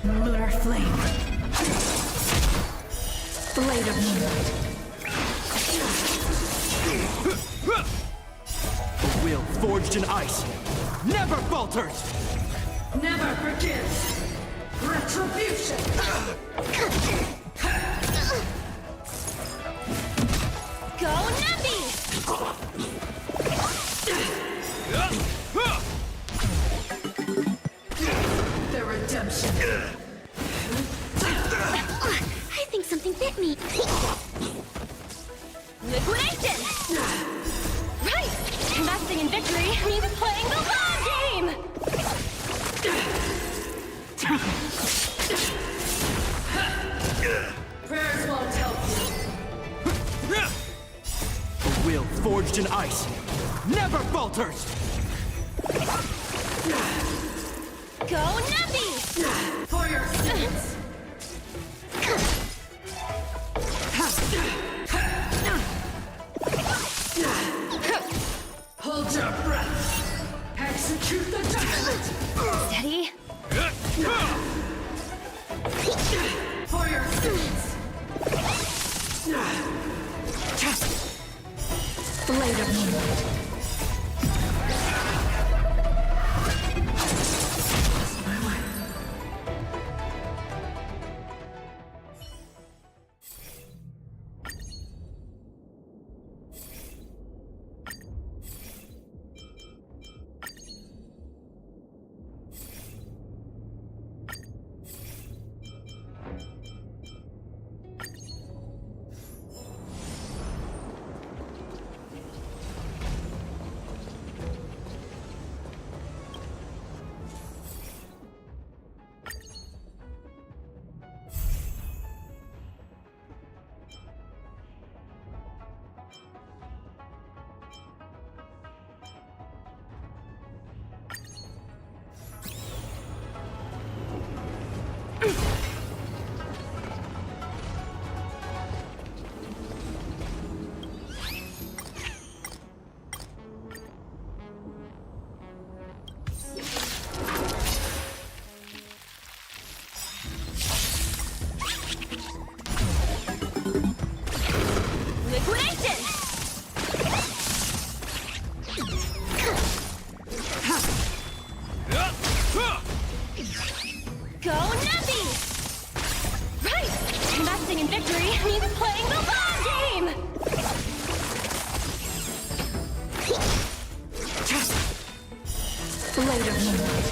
Lunar flame. Blade of moonlight. A will forged in ice never falters! Never forgives. Retribution. Go Nappy! The redemption. I think something bit me. Liquidation! Right! Investing in victory means playing the long game! Prayers won't help you. A will forged in ice never falters! Go Nappy! For your sins. Hold your breath. Execute the judgment. Steady. For your sins. Blade of moonlight. My way. Liquidation! Go Nappy! Right! Investing in victory means playing the long game! Blade of moonlight.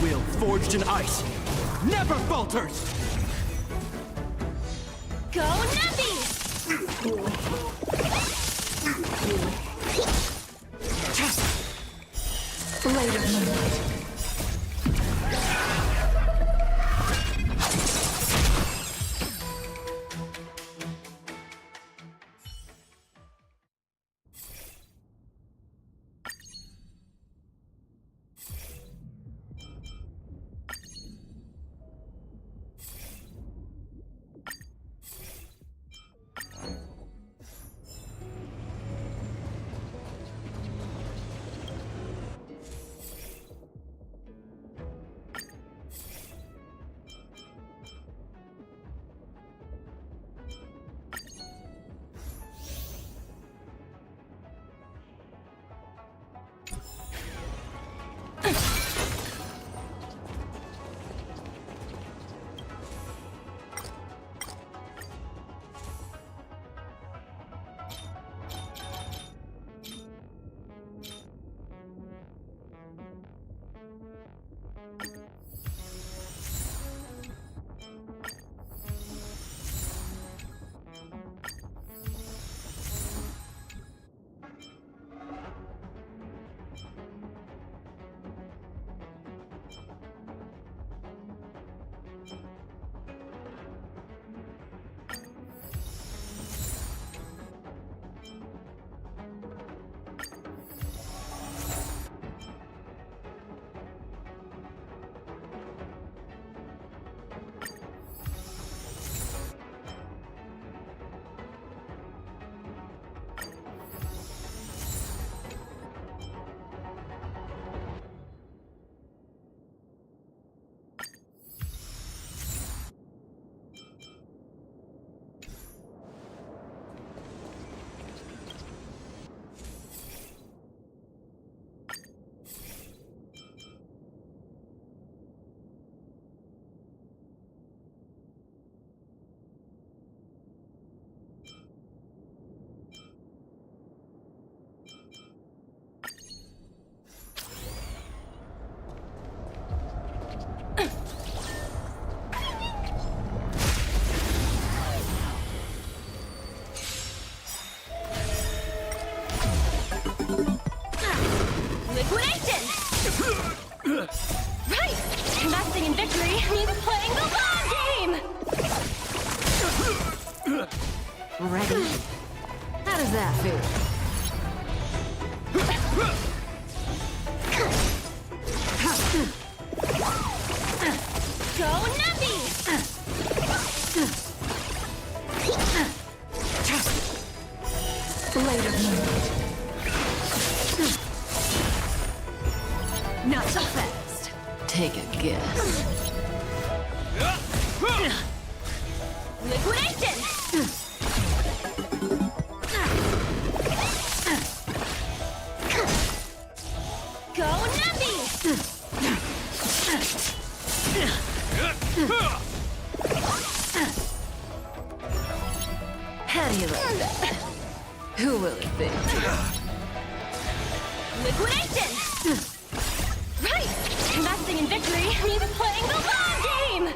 will forged in ice never falters! Go Nappy! Later, moonlight. Right! Investing in victory means playing the long game! Ready? How does that feel? Go Nappy! Later, moonlight. Not so fast. Take a guess. Liquidation! Go Nappy! How do you like that? Who will it be? Liquidation! Right! Investing in victory means playing the long game!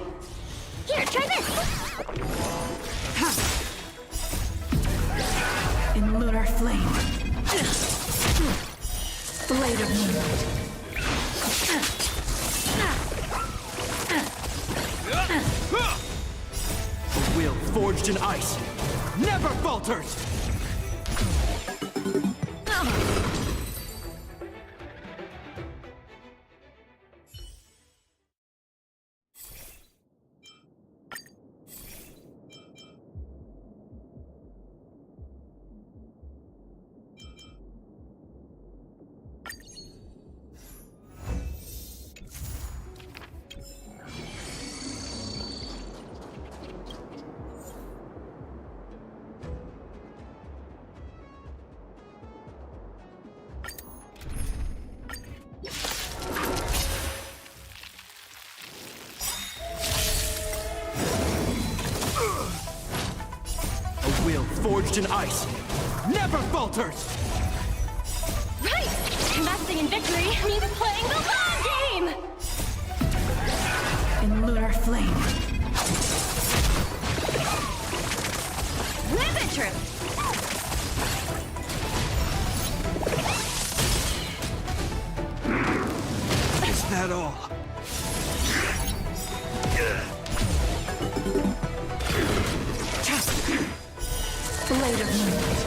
Here, try this! In lunar flame. Later, moonlight. A will forged in ice never falters! Forged in ice never falters! Right! Investing in victory means playing the long game! In lunar flame. Live it true. Is that all? Blade of moonlight.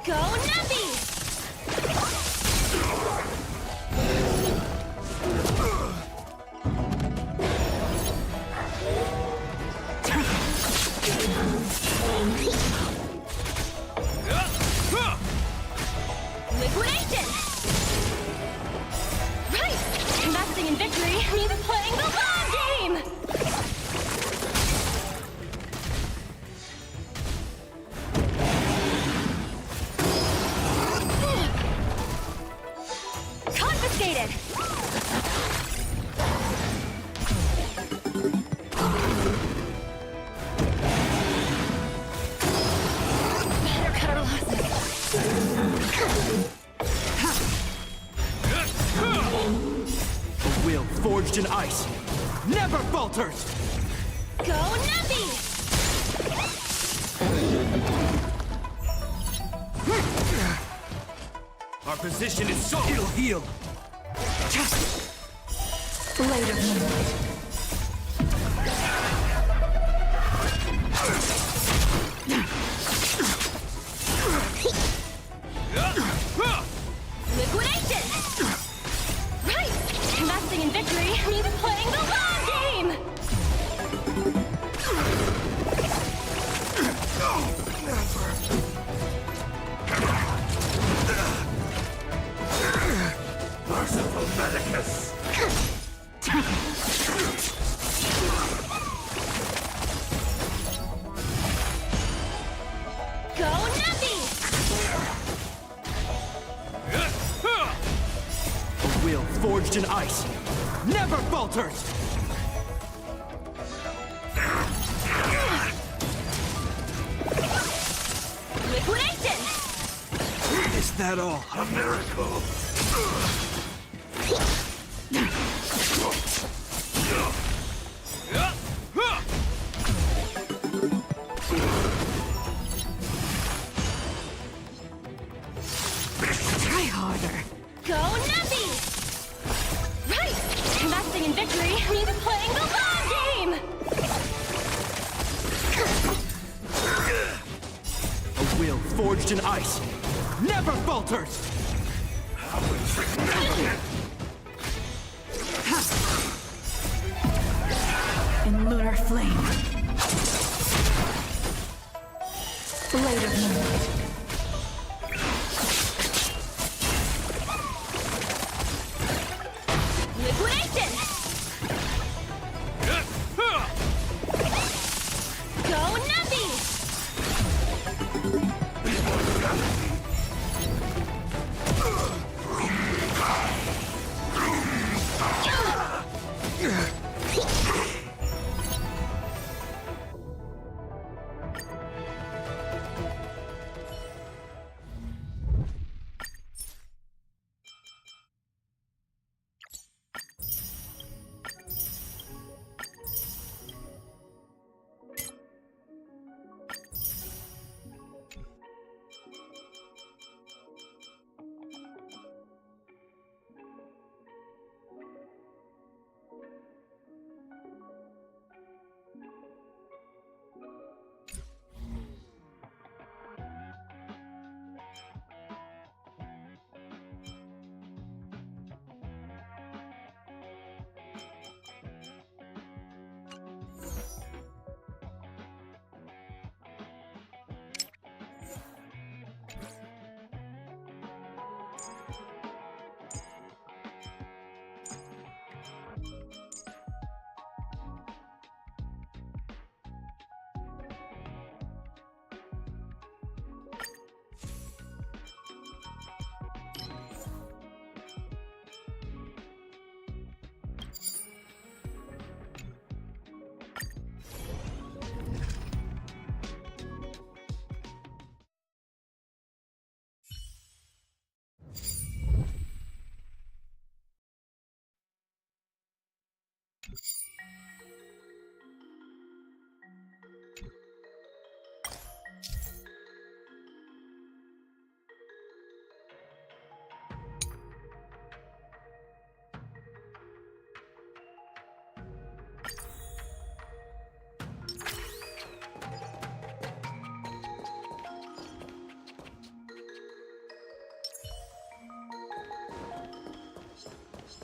Go Nappy! Liquidation! Right! Investing in victory means playing the long game! Confiscated! Better cut our losses. A will forged in ice never falters! Go Nappy! Our position is so ill-heeled. Blade of moonlight. Liquidation! Right! Investing in victory means playing the long game! Merciful Medicus! Go Nappy! A will forged in ice never falters! Liquidation! Is that all? A miracle! Try harder. Go Nappy! Right! Investing in victory means playing the long game! A will forged in ice never falters! In lunar flame. Blade of moonlight. Liquidation! Go Nappy!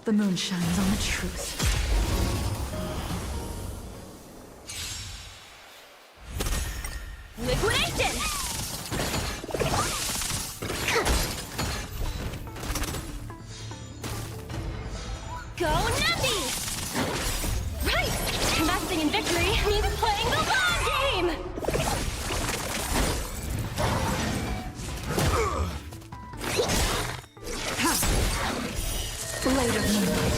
The moon shines on the truth. Liquidation! Go Nutty! Right! Investing in victory means playing the long game! Blade of moonlight.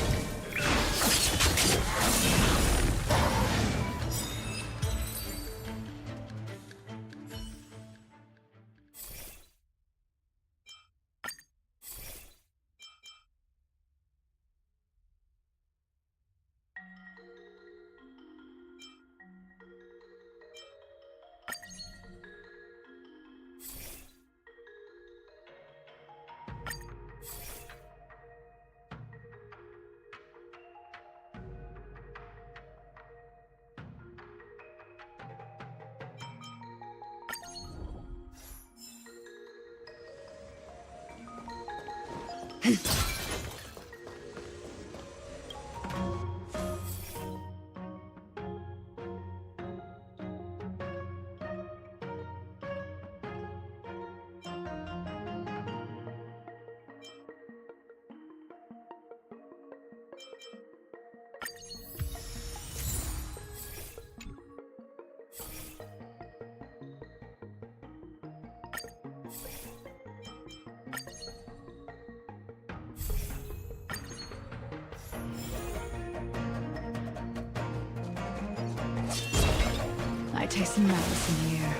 I taste madness in the air.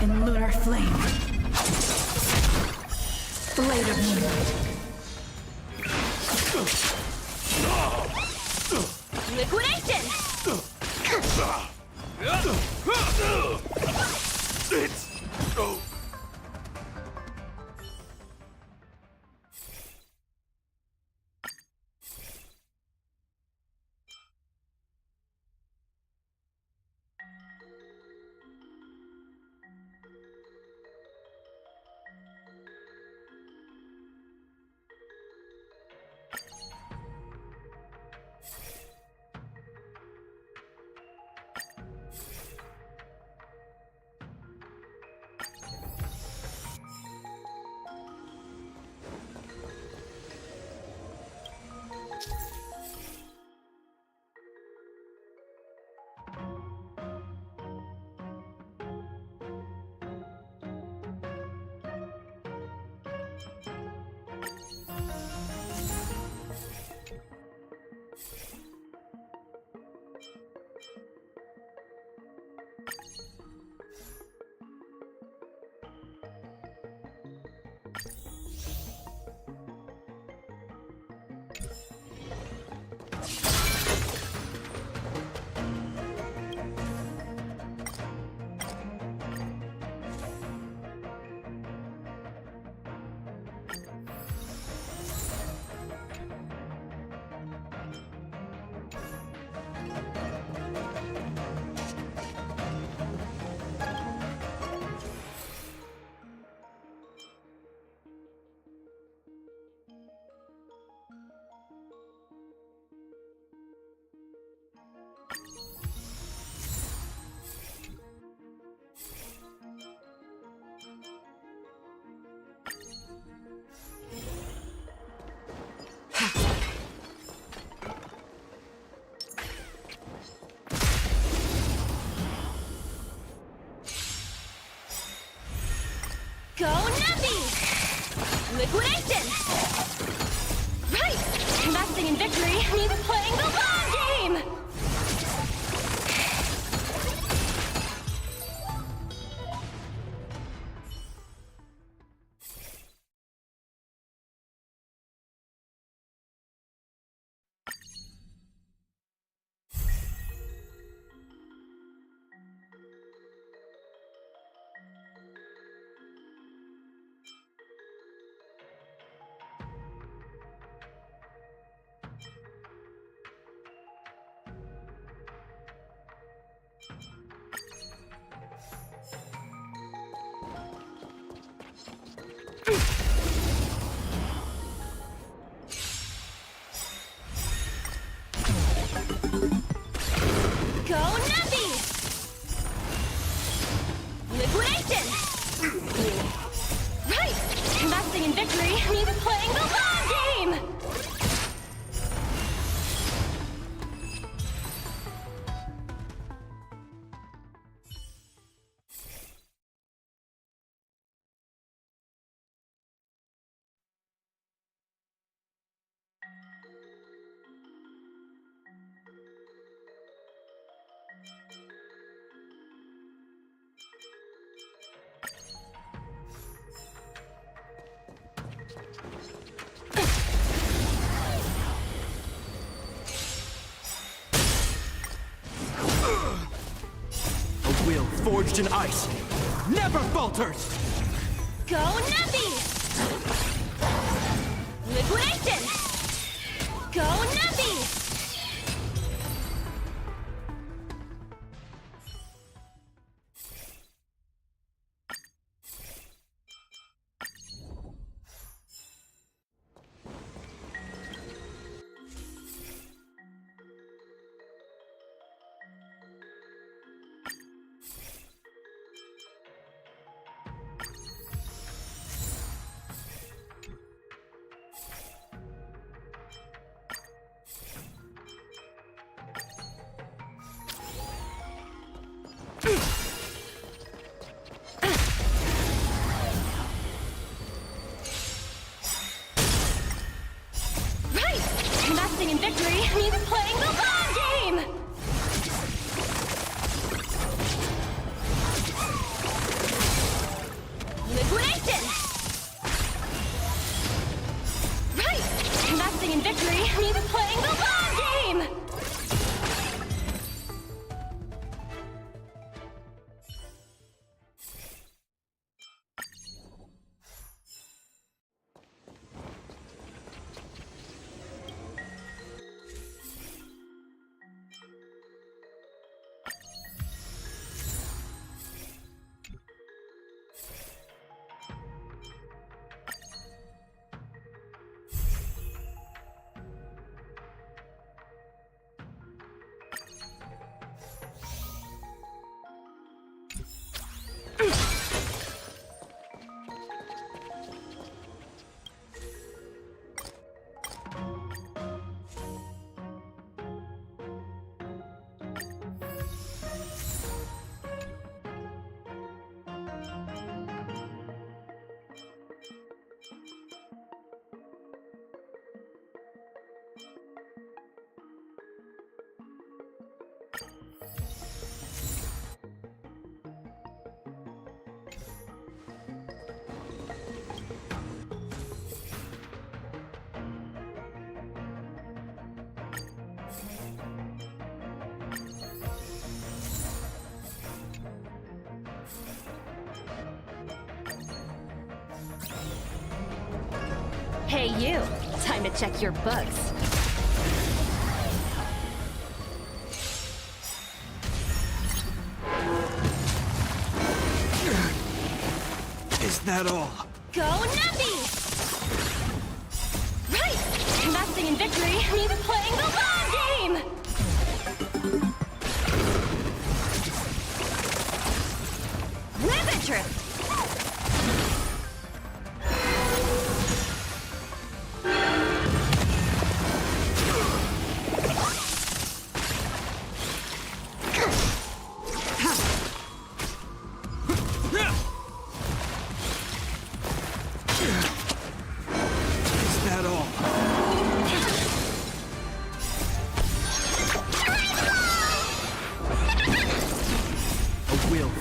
In lunar flame. Blade of moonlight. Liquidation! Go Nutty! Liquidation! Right! Investing in victory means playing the long game! will forged in ice never falters! Go Nappy! Liquidation! Go Nappy! Investing in victory means playing the long game! Liquidation! Right! Investing in victory means playing the long game! Hey you, time to check your books. Is that all? Go Nappy! Right! Investing in victory means playing the long game! Live interest!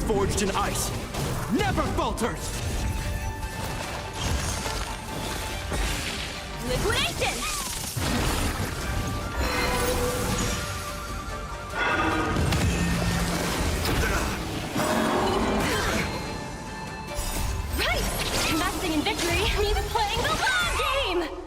Forged in ice never falters! Liquidation! Right! Investing in victory means playing the long game!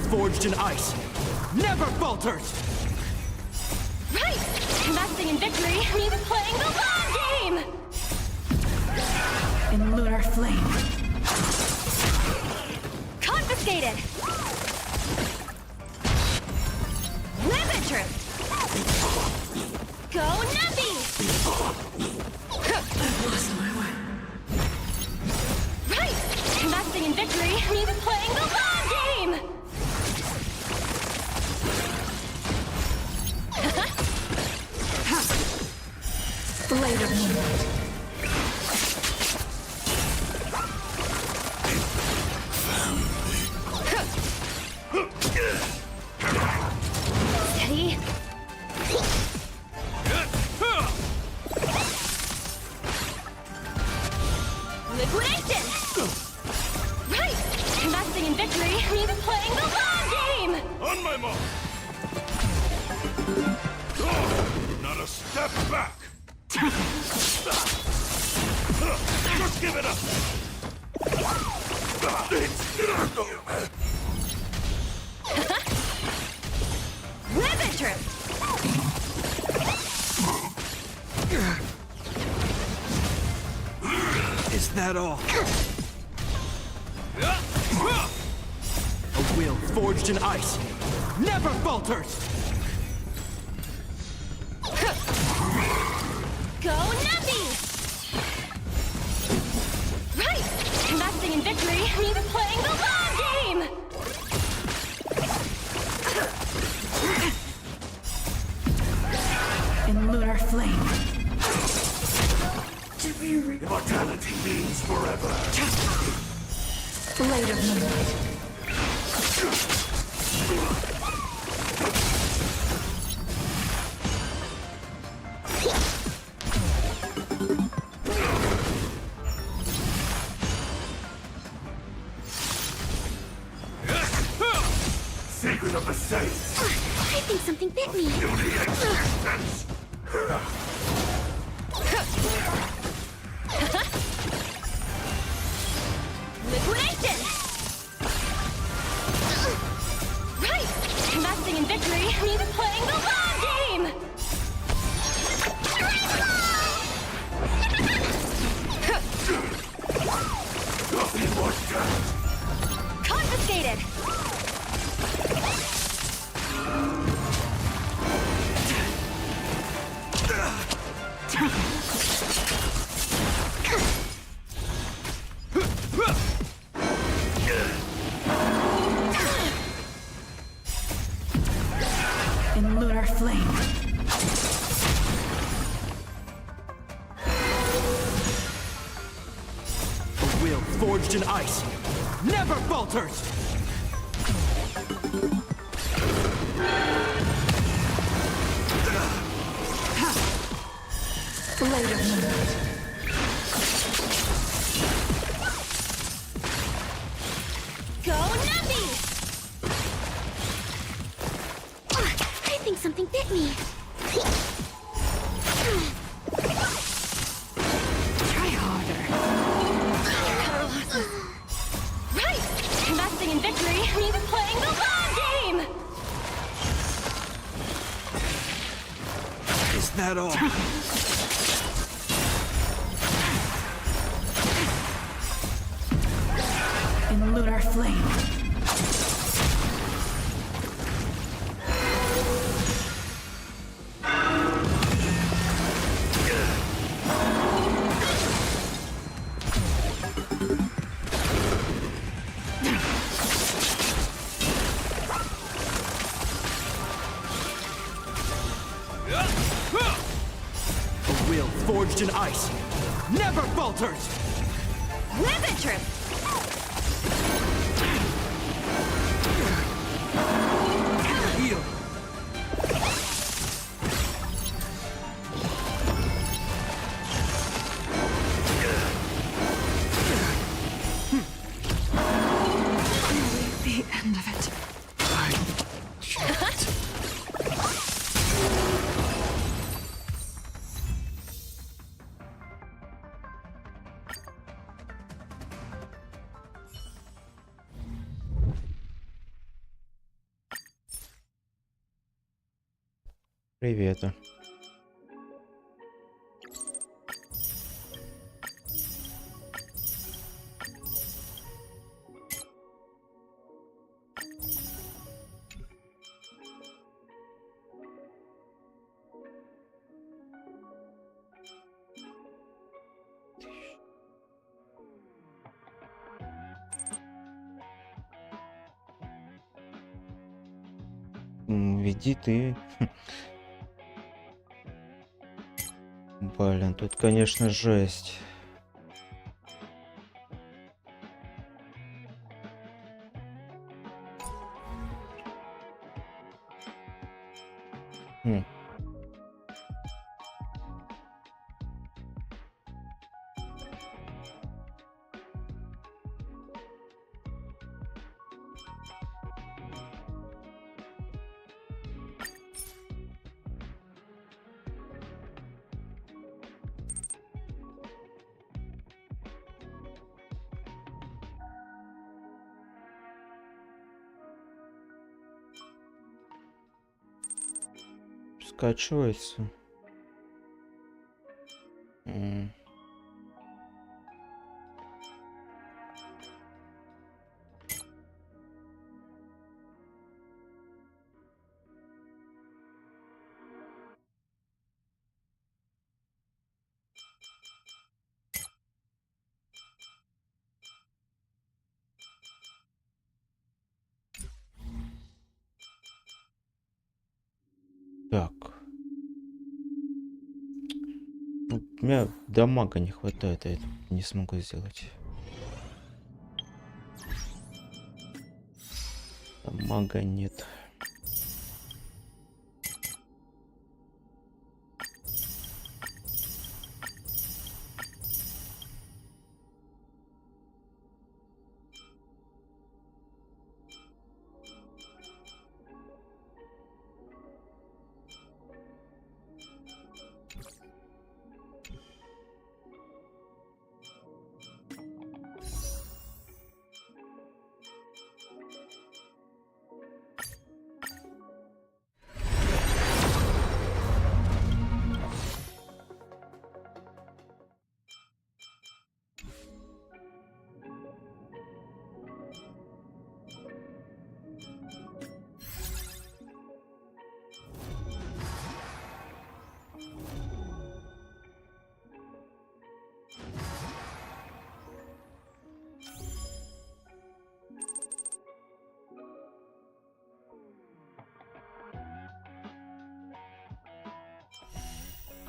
Forged in ice never falters! Right! Investing Investing in victory means playing the long game! In lunar flame. Confiscated! Limit trip! Go Nappy! Lost my way. Right! Investing in victory means playing the long game! Blade of moonlight. Steady. Liquidation! Right! Investing in victory means playing the long game! On my mark! Not a step back! Just give it up! Limit trip! Is that all? A will forged in ice never falters! Go Nappy! Right! Investing in victory means playing the long game! In lunar flame. Immortality means forever! Blade of moonlight. Secret of the Saints! I think something bit me. Beauty existence! Liquidation! Right! Investing in victory means playing the long game! Nothing more done! Confiscated! In lunar flame. A will forged in ice never falters! Blade of moonlight. Go Nappy! I think something bit me. Try harder. Right! Investing in victory means playing the long game! Is that all? In lunar flame. A will forged in ice never falters! Limit trip! Heal! The end of it. Привет. Веди ты. Блин, тут, конечно, жесть. Скачивается. Так. У меня дамага не хватает, я это не смогу сделать. Дамага нет.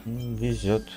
Везет.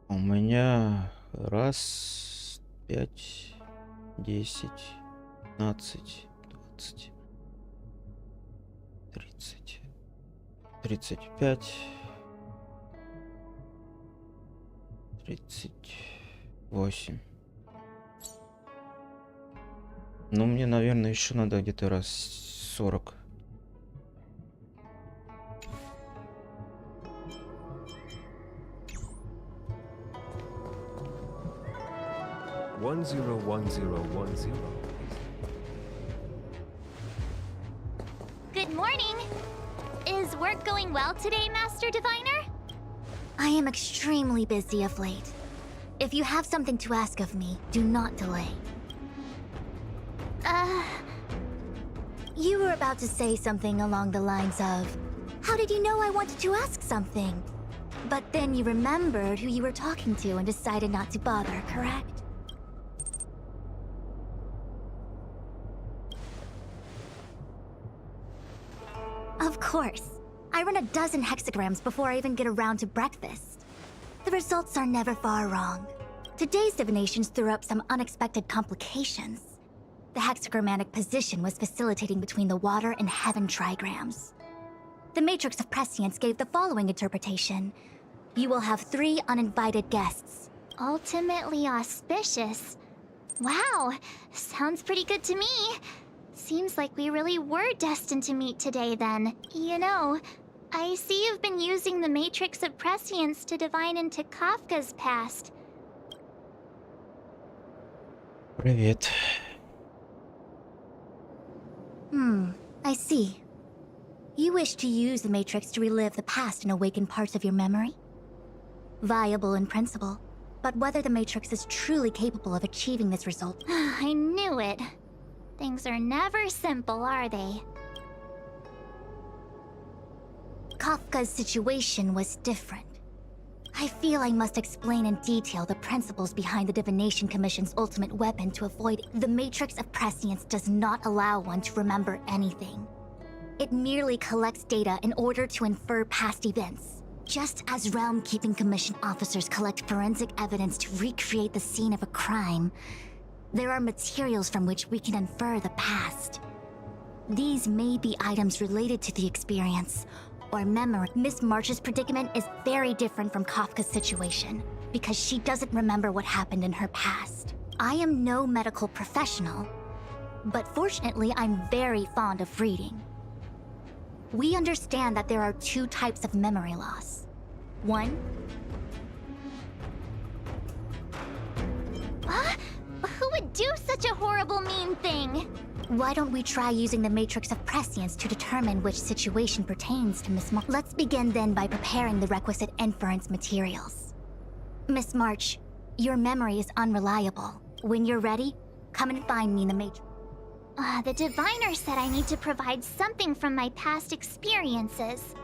У меня раз, 5, 10, 15, 20, 30, 35, 38. Ну, мне, наверное, еще надо где-то раз 40. Good morning. Is work going well today, Master Diviner? I am extremely busy of late. If you have something to ask of me, do not delay. You were about to say something along the lines of, how did you know I wanted to ask something? But then you remembered who you were talking to and decided not to bother, correct? Of course. I run a dozen hexagrams before I even get around to breakfast. The results are never far wrong. Today's divinations threw up some unexpected complications. The hexagrammatic position was facilitating between the water and heaven trigrams. The matrix of prescience gave the following interpretation. You will have 3 uninvited guests. Ultimately auspicious. Wow, sounds pretty good to me. Seems like we really were destined to meet today then. You know, I see you've been using the matrix of prescience to divine into Kafka's past. Привет. I see. You wish to use the matrix to relive the past and awaken parts of your memory? Viable in principle, but whether the matrix is truly capable of achieving this result... I knew it. Things are never simple, are they? Kafka's situation was different. I feel I must explain in detail the principles behind the Divination Commission's ultimate weapon to avoid... The matrix of prescience does not allow one to remember anything. It merely collects data in order to infer past events. Just as Realm-Keeping Commission officers collect forensic evidence to recreate the scene of a crime, there are materials from which we can infer the past. These may be items related to the experience, or memory. Miss March's predicament is very different from Kafka's situation, because she doesn't remember what happened in her past. I am no medical professional, but fortunately I'm very fond of reading. We understand that there are two types of memory loss. One... Who would do such a horrible, mean thing? Why don't we try using the matrix of prescience to determine which situation pertains to Miss March? Let's begin then by preparing the requisite inference materials. Miss March, your memory is unreliable. When you're ready, come and find me in the matrix. The diviner said I need to provide something from my past experiences.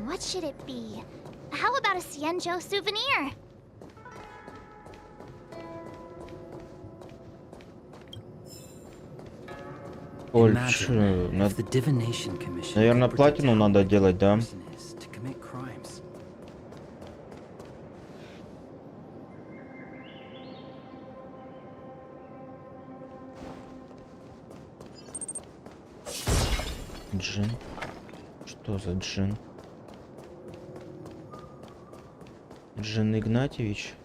What should it be? How about a Xianzhou souvenir? Больше. Наверное, платину надо делать, да? Джин? Что за Джин? Джин Игнатьевич?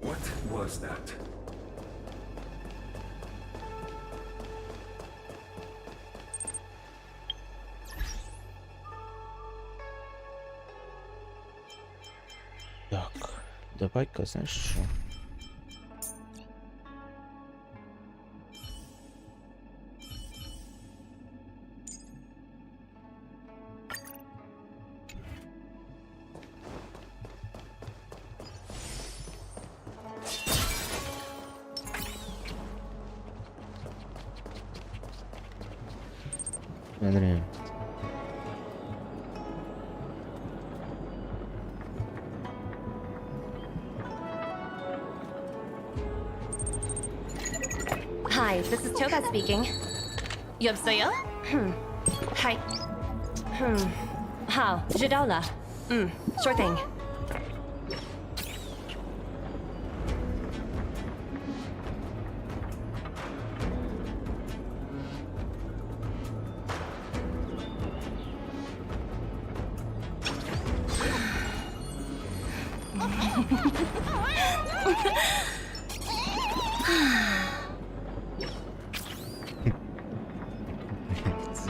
What was that? Так, давай-ка, знаешь что? Смотри. Hi, this is Toga speaking. 여보세요? Hi. 好，知道了。sure thing.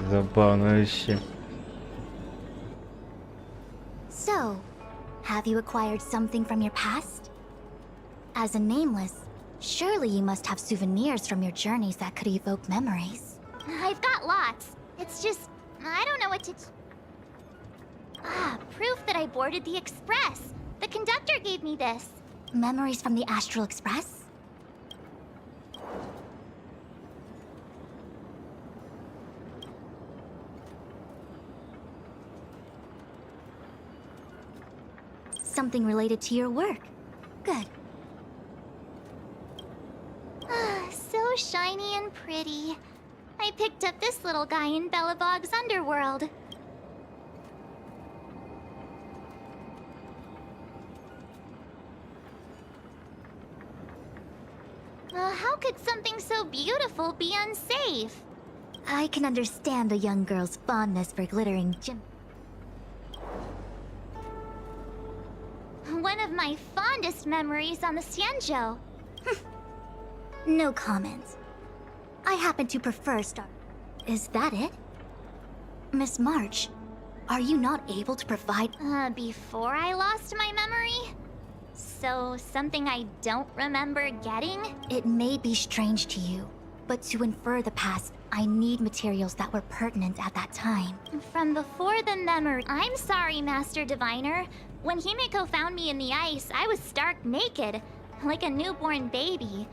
Забавно вообще. So, have you acquired something from your past? As a nameless, surely you must have souvenirs from your journeys that could evoke memories. I've got lots. It's just, I don't know what to... proof that I boarded the express. The conductor gave me this. Memories from the Astral Express? Something related to your work. Good. So shiny and pretty. I I picked up this little guy in Belobog's underworld. How could something so beautiful be unsafe? I can understand a young girl's fondness for glittering gem. One of my fondest memories on the Xianzhou. No comment. I happen to prefer Star. Is that it? Miss March, are you not able to provide... before I lost my memory? So, something I don't remember getting? It may be strange to you, but to infer the past, I need materials that were pertinent at that time. From before the memory... I'm sorry, Master Diviner. When Himeko found me in the ice, I was stark naked, like a newborn baby.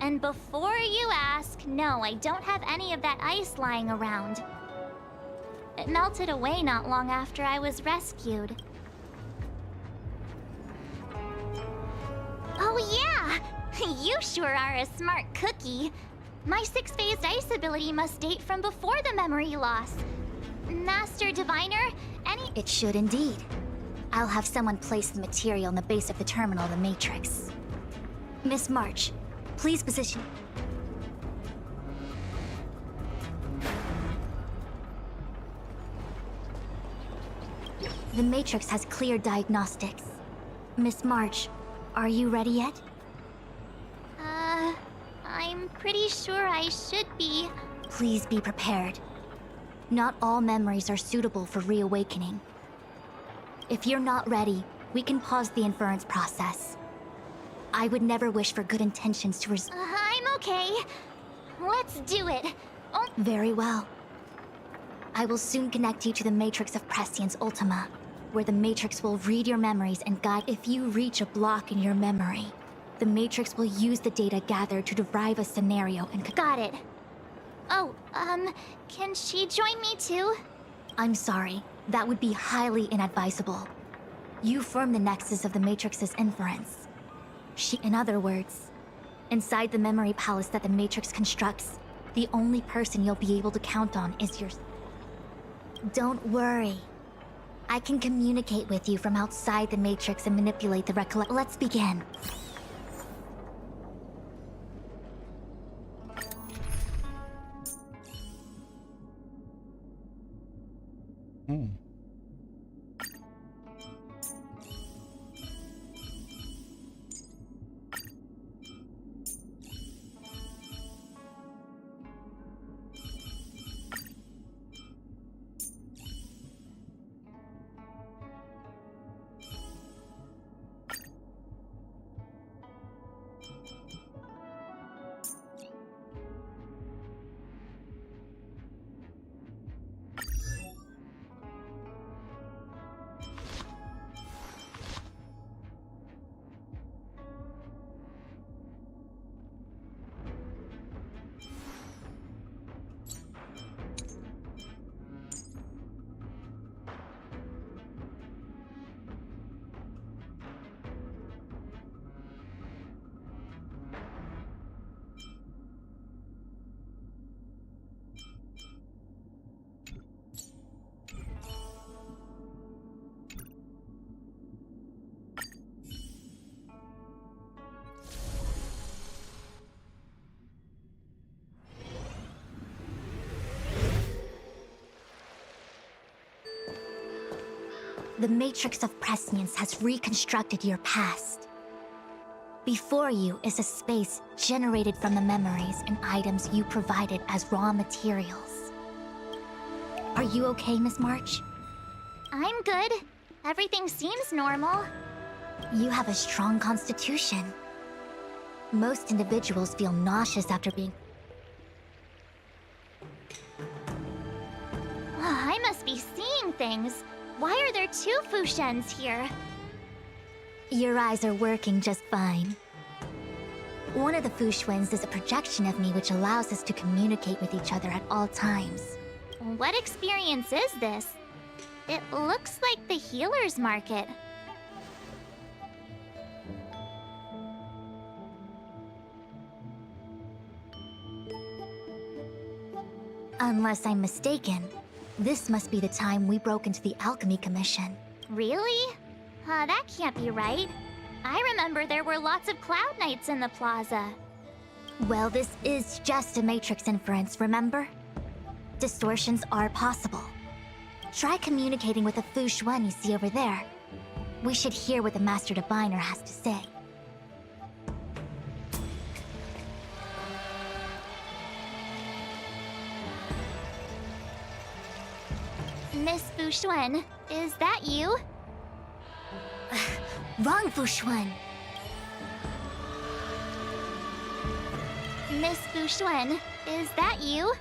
And before you ask, no, I don't have any of that ice lying around. It melted away not long after I was rescued. Oh yeah! You sure are a smart cookie. My six-phased ice ability must date from before the memory loss. Master Diviner, any... It should indeed. I'll have someone place the material in the base of the terminal of the Matrix. Miss March, please position... The Matrix has clear diagnostics. Miss March, are you ready yet? I'm pretty sure I should be. Please be prepared. Not all memories are suitable for reawakening. If you're not ready, we can pause the inference process. I would never wish for good intentions to I'm okay. Let's do it. Oh. Very well. I will soon connect you to the Matrix of Prescience Ultima, where the Matrix will read your memories and guide. If you reach a block in your memory, the Matrix will use the data gathered to derive a scenario and... Got it. Oh, can she join me too? I'm sorry. That would be highly inadvisable. You form the nexus of the Matrix's inference. In other words, inside the memory palace that the Matrix constructs, the only person you'll be able to count on is your... Don't worry. I can communicate with you from outside the Matrix and manipulate the recollection. Let's begin. The Matrix of Prescience has reconstructed your past. Before you is a space generated from the memories and items you provided as raw materials. Are you okay, Miss March? I'm good. Everything seems normal. You have a strong constitution. Most individuals feel nauseous after being... I must be seeing things. Why are there two Fushens here? Your eyes are working just fine. One of the Fushens is a projection of me which allows us to communicate with each other at all times. What experience is this? It looks like the healer's market. Unless I'm mistaken, this must be the time we broke into the Alchemy Commission. Really? That can't be right. I remember there were lots of Cloud Knights in the plaza. Well, this is just a Matrix inference, remember? Distortions are possible. Try communicating with the Fu Xuan you see over there. We should hear what the Master Diviner has to say. Miss Fu Xuan, is that you? Wrong, Fu Xuan. Miss Fu Xuan, is that you?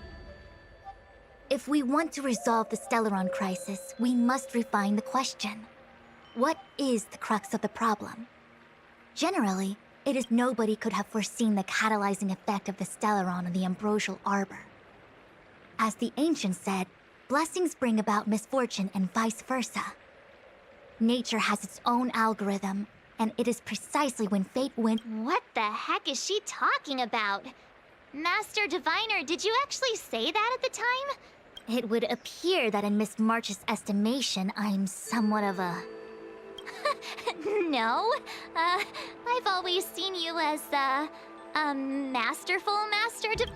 If we want to resolve the Stellaron crisis, we must refine the question. What is the crux of the problem? Generally, it is nobody could have foreseen the catalyzing effect of the Stellaron on the Ambrosial Arbor. As the ancients said, blessings bring about misfortune and vice versa. Nature has its own algorithm, and it is precisely when fate wins. What the heck is she talking about? Master Diviner, did you actually say that at the time? It would appear that in Miss March's estimation, I'm somewhat of a... No. I've always seen you as, masterful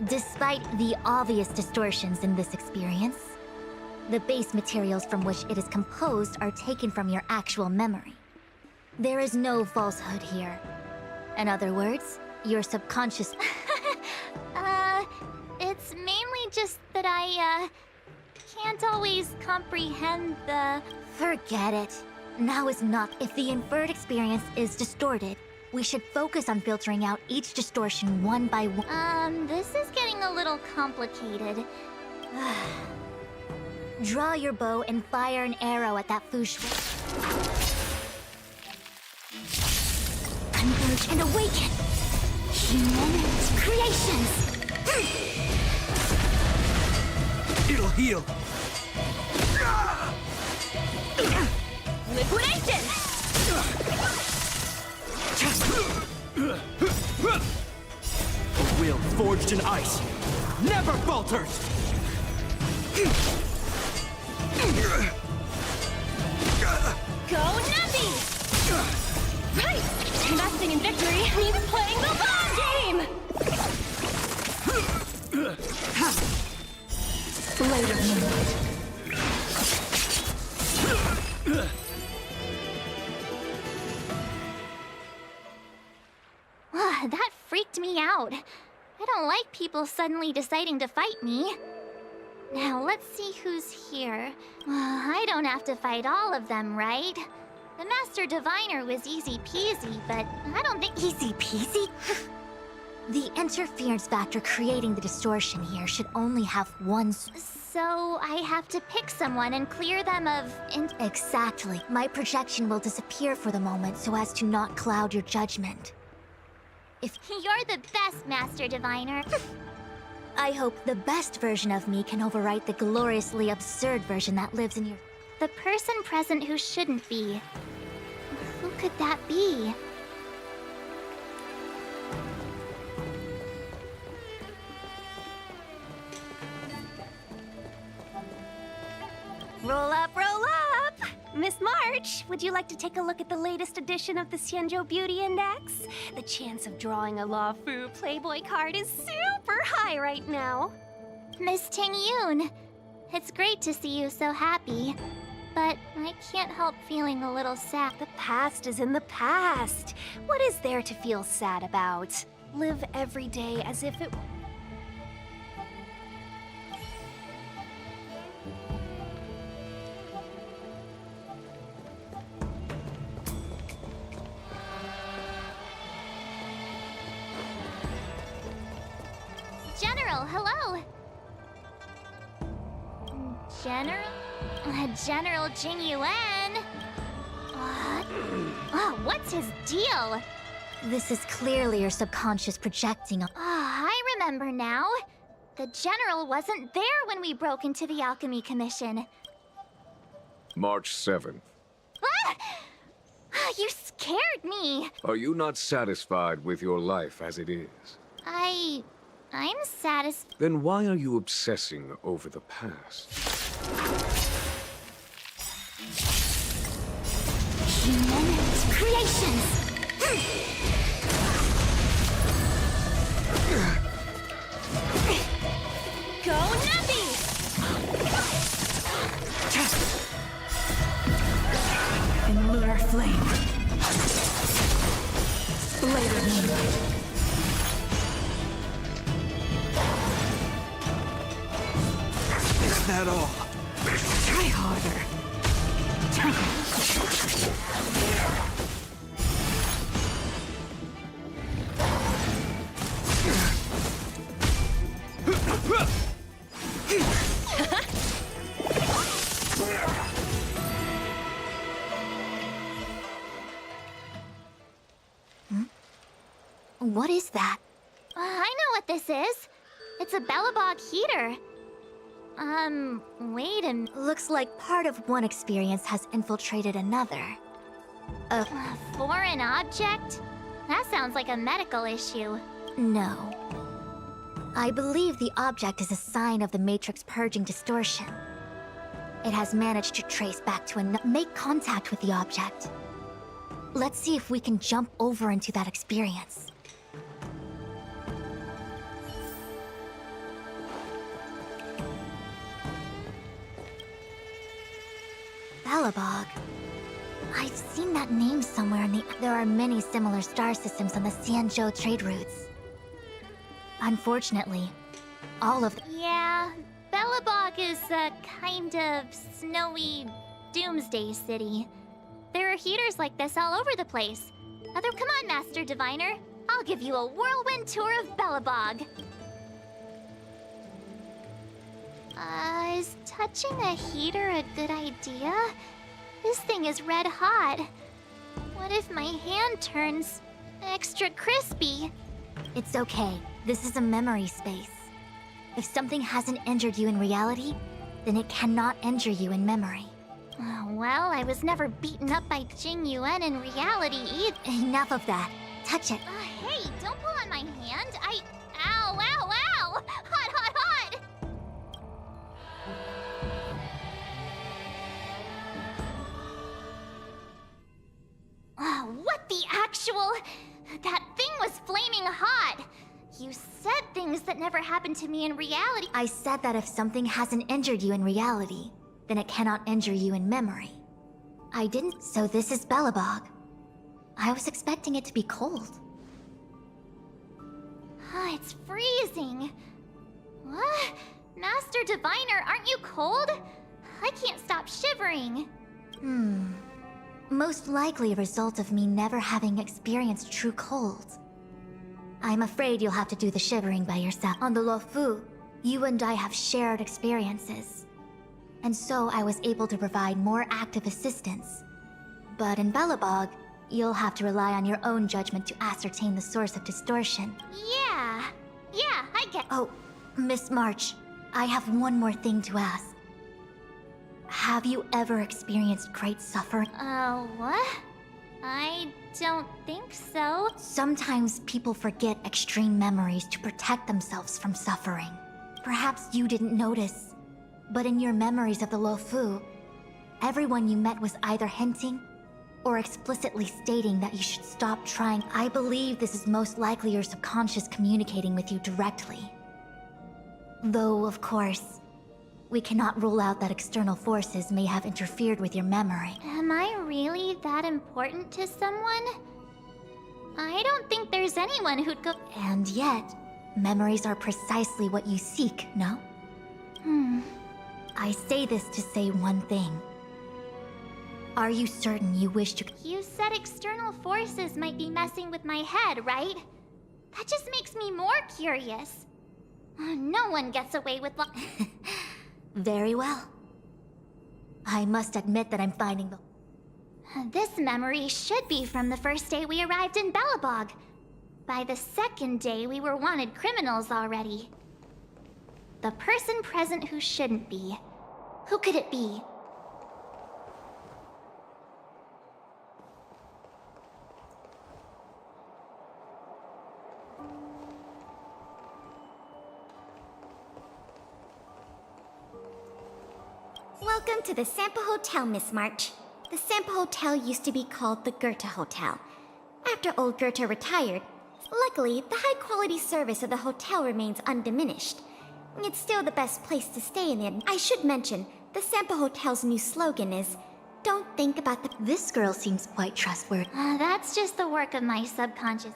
Despite the obvious distortions in this experience, the base materials from which it is composed are taken from your actual memory. There is no falsehood here. In other words, your subconscious... It's mainly just that I, can't always comprehend the... Forget it. Now is not. If the inferred experience is distorted, we should focus on filtering out each distortion one by one. This is getting a little complicated. Draw your bow and fire an arrow at that Fu Xuan. Converge and awaken! Human creations! It'll heal. Liquidation! A will forged in ice never falters. Go Navi! Right! Investing in victory means playing the long game! That freaked me out. I don't like people suddenly deciding to fight me. Now, let's see who's here. I don't have to fight all of them, right? The Master Diviner was easy peasy, but I don't think Easy peasy? The interference factor creating the distortion here should only have one... So I have to pick someone and clear them of... Exactly. My projection will disappear for the moment so as to not cloud your judgment. You're the best, Master Diviner. I hope the best version of me can overwrite the gloriously absurd version that lives in your... The person present who shouldn't be. Who could that be? Roll up, roll up! Miss March, would you like to take a look at the latest edition of the Xianzhou Beauty Index? The chance of drawing a Luofu Playboy card is super high right now. Miss Ting Yun, it's great to see you so happy, but I can't help feeling a little sad. The past is in the past. What is there to feel sad about? Live every day as if it... General, hello! General? General Jing Yuan? Oh, what's his deal? This is clearly your subconscious projecting on... I remember now. The General wasn't there when we broke into the Alchemy Commission. March 7th. You scared me! Are you not satisfied with your life as it is? I'm satisfied. Then why are you obsessing over the past? Human creations! Go Nappy! In lunar flame. Blade of moonlight. Is that all? Try harder. What is that? I know what this is. It's a Bellabog heater. Wait a minute. Looks like part of one experience has infiltrated another. A foreign object? That sounds like a medical issue. No. I believe the object is a sign of the Matrix purging distortion. It has managed to trace back to make contact with the object. Let's see if we can jump over into that experience. Bellabog. I've seen that name somewhere in the... There are many similar star systems on the Xianzhou trade routes. Unfortunately, all of them... Yeah, Bellabog is a kind of snowy doomsday city. There are heaters like this all over the place. Come on, Master Diviner. I'll give you a whirlwind tour of Bellabog. Is touching a heater a good idea? This thing is red hot. What if my hand turns extra crispy? It's okay. This is a memory space. If something hasn't injured you in reality, then it cannot injure you in memory. Well, I was never beaten up by Jing Yuan in reality either. Enough of that. Touch it. Hey, don't pull on my hand. Ow, ow, ow! Hot, hot, hot! What the actual... That thing was flaming hot! You said things that never happened to me in reality. I said that if something hasn't injured you in reality, then it cannot injure you in memory. I didn't... So this is Bellabog. I was expecting it to be cold. It's freezing. What? Master Diviner, aren't you cold? I can't stop shivering. Most likely a result of me never having experienced true cold. I'm afraid you'll have to do the shivering by yourself. On the Luofu, you and I have shared experiences. And so I was able to provide more active assistance. But in Bellabog, you'll have to rely on your own judgment to ascertain the source of distortion. Yeah, I get... Oh, Miss March, I have one more thing to ask. Have you ever experienced great suffering? What? I don't think so. Sometimes people forget extreme memories to protect themselves from suffering. Perhaps you didn't notice, but in your memories of the Luofu, everyone you met was either hinting or explicitly stating that you should stop trying. I believe this is most likely your subconscious communicating with you directly. Though, of course, we cannot rule out that external forces may have interfered with your memory. Am I really that important to someone? I don't think there's anyone who'd go... And yet, memories are precisely what you seek, no? I say this to say one thing. Are you certain you wish to... You said external forces might be messing with my head, right? That just makes me more curious. No one gets away with... Very well. I must admit that I'm finding the... This memory should be from the first day we arrived in Bellabog. By the second day, we were wanted criminals already. The person present who shouldn't be. Who could it be? Welcome to the Sampo Hotel, Miss March. The Sampo Hotel used to be called the Goethe Hotel. After old Goethe retired, luckily, the high-quality service of the hotel remains undiminished. It's still the best place to stay in it. I should mention, the Sampo Hotel's new slogan is, "Don't think about the..." This girl seems quite trustworthy. That's just the work of my subconscious.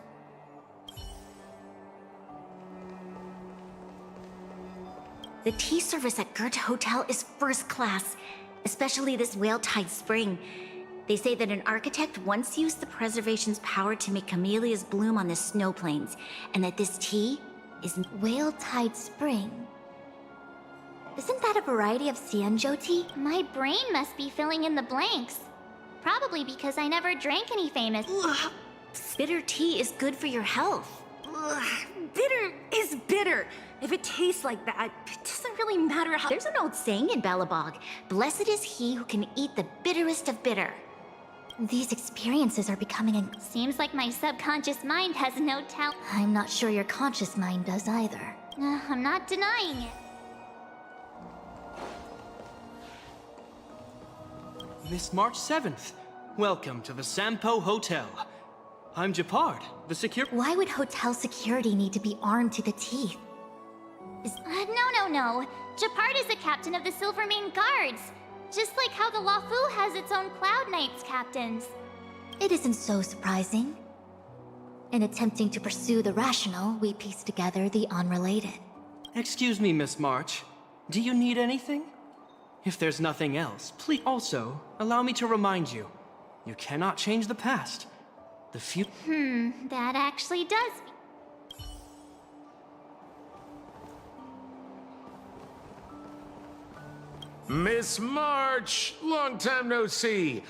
The tea service at Goethe Hotel is first class, especially this whale-tide spring. They say that an architect once used the preservation's power to make camellias bloom on the snow plains, and that this tea is whale-tide spring. Isn't that a variety of Xianzhou tea? My brain must be filling in the blanks. Probably because I never drank any famous. Ugh. Bitter tea is good for your health. Ugh. Bitter is bitter. If it tastes like that, it doesn't really matter how. There's an old saying in Belobog, blessed is he who can eat the bitterest of bitter. These experiences are becoming a... Seems like my subconscious mind has no talent. I'm not sure your conscious mind does either. I'm not denying it. Miss March 7th, welcome to the Sampo Hotel. I'm Japard, the Why would hotel security need to be armed to the teeth? No. Japard is the captain of the Silvermane Guards. Just like how the Luofu has its own Cloud Knights captains. It isn't so surprising. In attempting to pursue the rational, we piece together the unrelated. Excuse me, Miss March. Do you need anything? If there's nothing else, please also allow me to remind you. You cannot change the past. The future... That actually does. Miss March! Long time no see.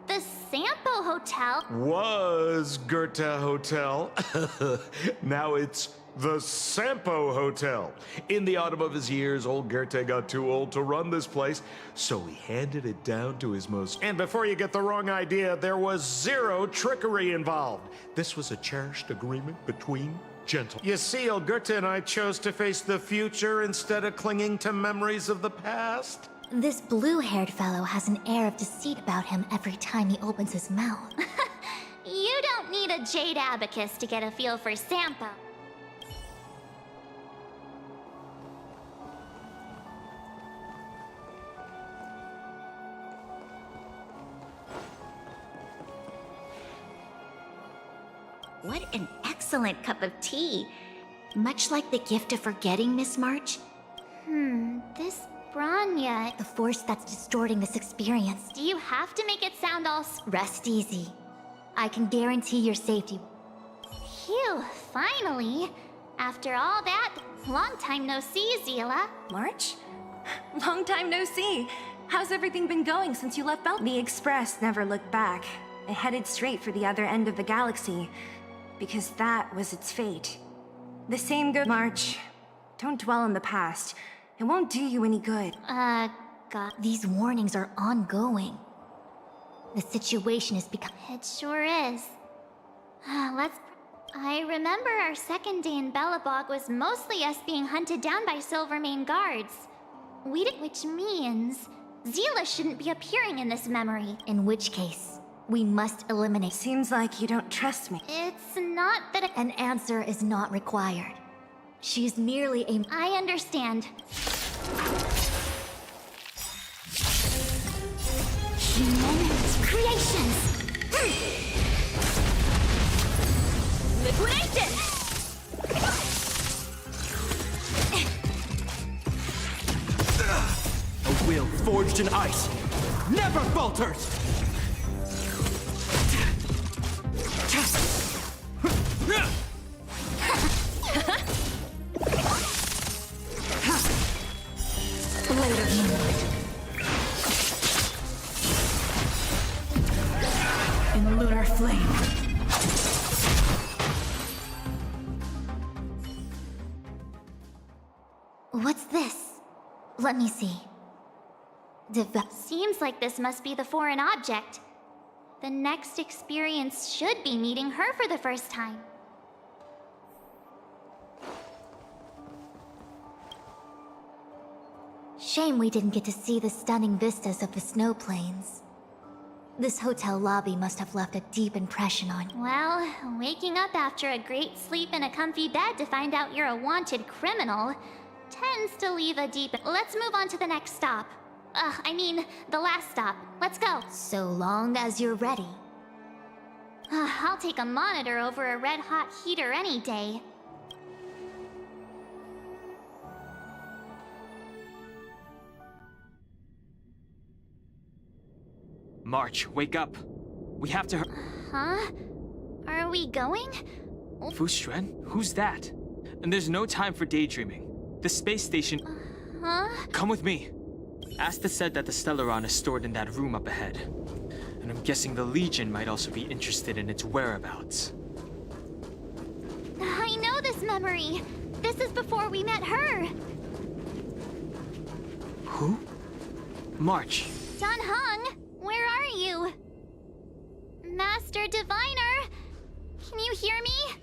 The Sampo Hotel? Was Goethe Hotel. Now it's the Sampo Hotel. In the autumn of his years, old Goethe got too old to run this place, so he handed it down to his most... And before you get the wrong idea, there was zero trickery involved. This was a cherished agreement between gentlemen. You see, old Goethe and I chose to face the future instead of clinging to memories of the past. This blue-haired fellow has an air of deceit about him every time he opens his mouth. You don't need a jade abacus to get a feel for Sampo. What an excellent cup of tea. Much like the gift of forgetting, Miss March. This Branya... The force that's distorting this experience. Do you have to make it sound all... Rest easy. I can guarantee your safety. Phew, finally. After all that, long time no see, Zila. March? Long time no see. How's everything been going since you left Bel? The Express never looked back. It headed straight for the other end of the galaxy. Because that was its fate. The same goes... March, don't dwell on the past. It won't do you any good. God. These warnings are ongoing. The situation is becoming... It sure is. I remember our second day in Belobog was mostly us being hunted down by Silvermane Guards. Which means... Zila shouldn't be appearing in this memory. In which case, we must eliminate... Seems like you don't trust me. It's not that An answer is not required. She's merely a... I understand. Human creations! Liquidation! A will forged in ice never falters! Later, moonlight. In lunar flame. What's this? Let me see. Seems like this must be the foreign object. The next experience should be meeting her for the first time. Shame we didn't get to see the stunning vistas of the snow plains. This hotel lobby must have left a deep impression on you. Well, waking up after a great sleep in a comfy bed to find out you're a wanted criminal tends to leave a deep... Let's move on to the next stop. I mean, the last stop. Let's go. So long as you're ready. I'll take a monitor over a red-hot heater any day. March, wake up. We have to... Huh? Are we going? Fu Xuan? Who's that? And there's no time for daydreaming. The space station... Huh? Come with me. Asta said that the Stellaron is stored in that room up ahead. And I'm guessing the Legion might also be interested in its whereabouts. I know this memory. This is before we met her. Who? March. Don Hung, where are you? Master Diviner, can you hear me?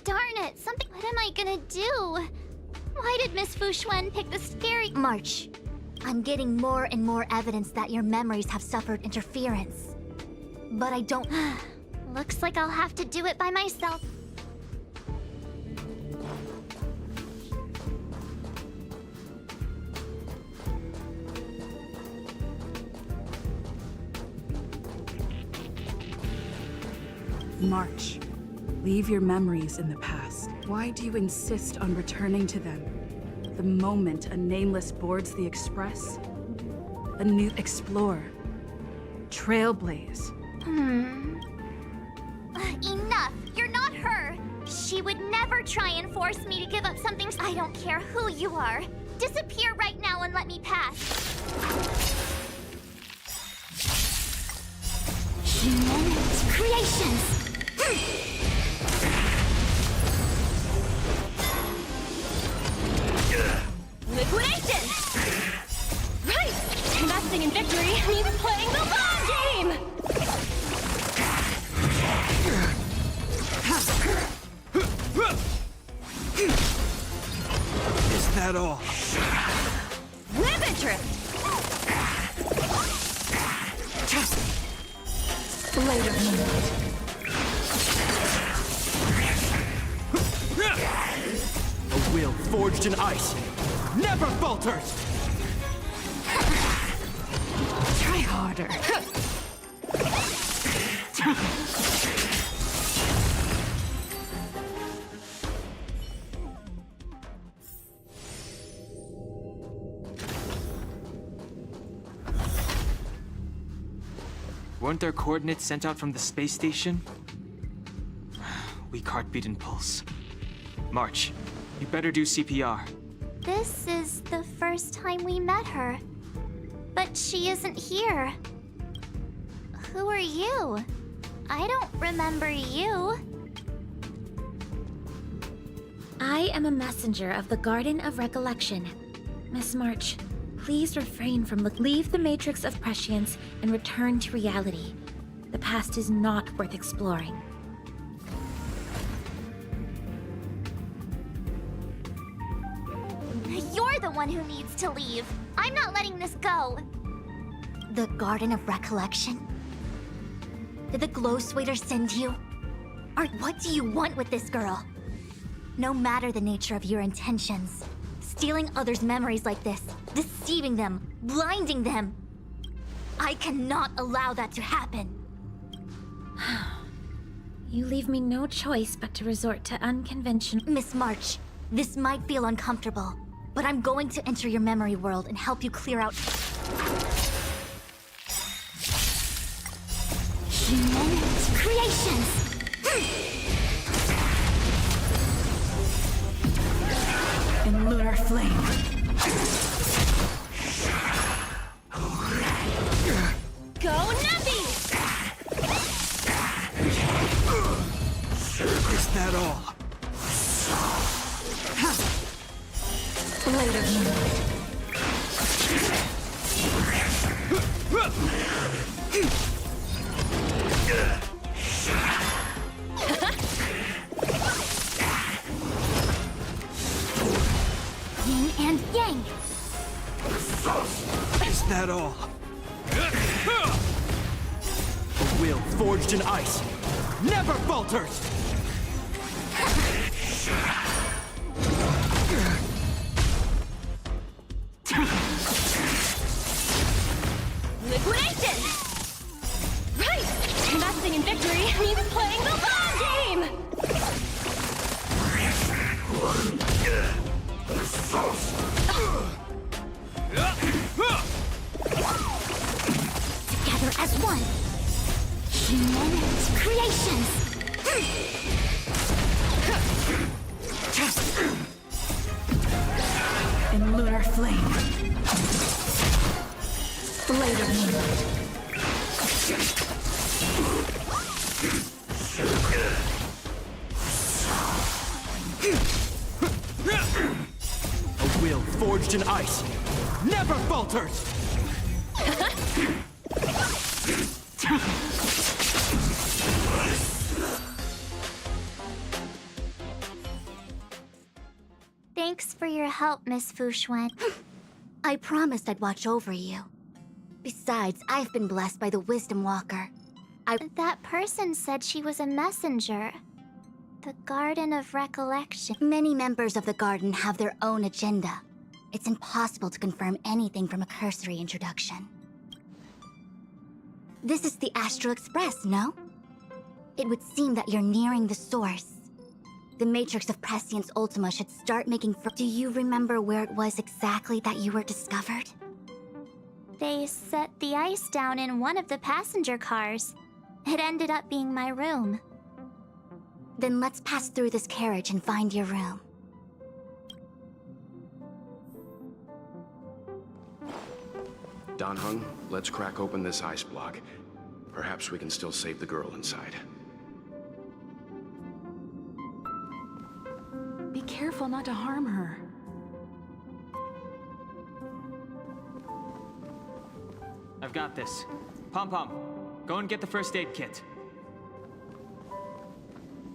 Darn it, what am I gonna do? Why did Miss Fu Xuan pick the scary... March, I'm getting more and more evidence that your memories have suffered interference. But I don't... Looks like I'll have to do it by myself. March, leave your memories in the past. Why do you insist on returning to them? The moment a nameless boards the Express, a new explore, trailblaze. Enough! You're not her! She would never try and force me to give up something. I don't care who you are. Disappear right now and let me pass. Human creations! Liquidation! Right! Investing in victory means playing the long game! Is that all? Ribbon trip! Later moonlight. A will forged in ice never falters! Try harder. Weren't there coordinates sent out from the space station? Weak heartbeat and pulse. March, you better do CPR. This is the first time we met her. But she isn't here. Who are you? I don't remember you. I am a messenger of the Garden of Recollection. Miss March, please refrain from leave the matrix of prescience and return to reality. The past is not worth exploring. You're the one who needs to leave. I'm not letting this go. The Garden of Recollection? Did the Glow Swader send you? Or what do you want with this girl? No matter the nature of your intentions, stealing others' memories like this, deceiving them, blinding them, I cannot allow that to happen. You leave me no choice but to resort to unconventional... Miss March, this might feel uncomfortable, but I'm going to enter your memory world and help you clear out... Human creations! In lunar flame. Go Nappy! Is that all? Later moonlight. Yin and yang! Is that all? A will forged in ice never falters! Liquidation! Right! Investing in victory means playing the long game! Together as one. Human creations. In lunar flame. Blade of moonlight. A will forged in ice never falters! Thanks for your help, Miss Fushuen. I promised I'd watch over you. Besides, I've been blessed by the Wisdom Walker. That person said she was a messenger. The Garden of Recollection. Many members of the Garden have their own agenda. It's impossible to confirm anything from a cursory introduction. This is the Astral Express, no? It would seem that you're nearing the source. The Matrix of Prescience Ultima should start making Do you remember where it was exactly that you were discovered? They set the ice down in one of the passenger cars. It ended up being my room. Then let's pass through this carriage and find your room. Don Hung, let's crack open this ice block. Perhaps we can still save the girl inside. Be careful not to harm her. I've got this. Pom-Pom, go and get the first aid kit.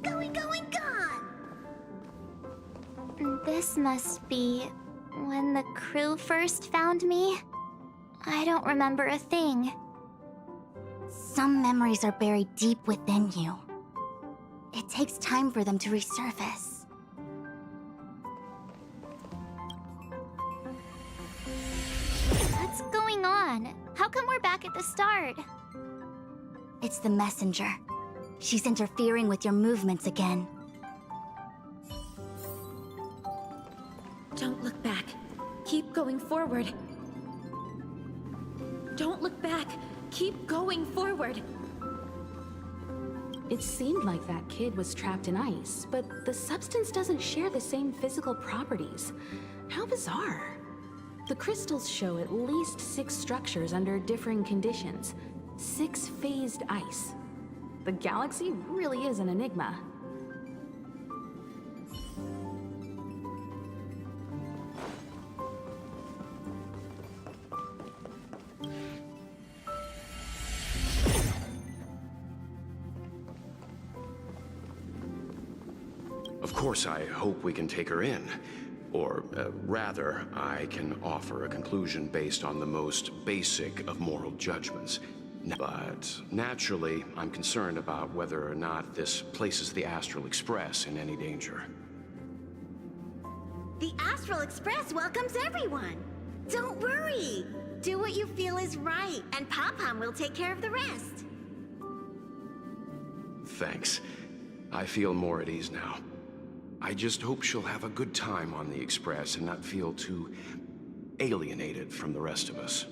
Going, gone! This must be when the crew first found me. I don't remember a thing. Some memories are buried deep within you. It takes time for them to resurface. What's going on? How come we're back at the start? It's the messenger. She's interfering with your movements again. Don't look back. Keep going forward. Don't look back. Keep going forward. It seemed like that kid was trapped in ice, but the substance doesn't share the same physical properties. How bizarre. The crystals show at least 6 structures under differing conditions. 6 phased ice. The galaxy really is an enigma. Of course, I hope we can take her in. Or, rather, I can offer a conclusion based on the most basic of moral judgments. But, naturally, I'm concerned about whether or not this places the Astral Express in any danger. The Astral Express welcomes everyone. Don't worry. Do what you feel is right, and Pom-Pom will take care of the rest. Thanks. I feel more at ease now. I just hope she'll have a good time on the Express and not feel too alienated from the rest of us.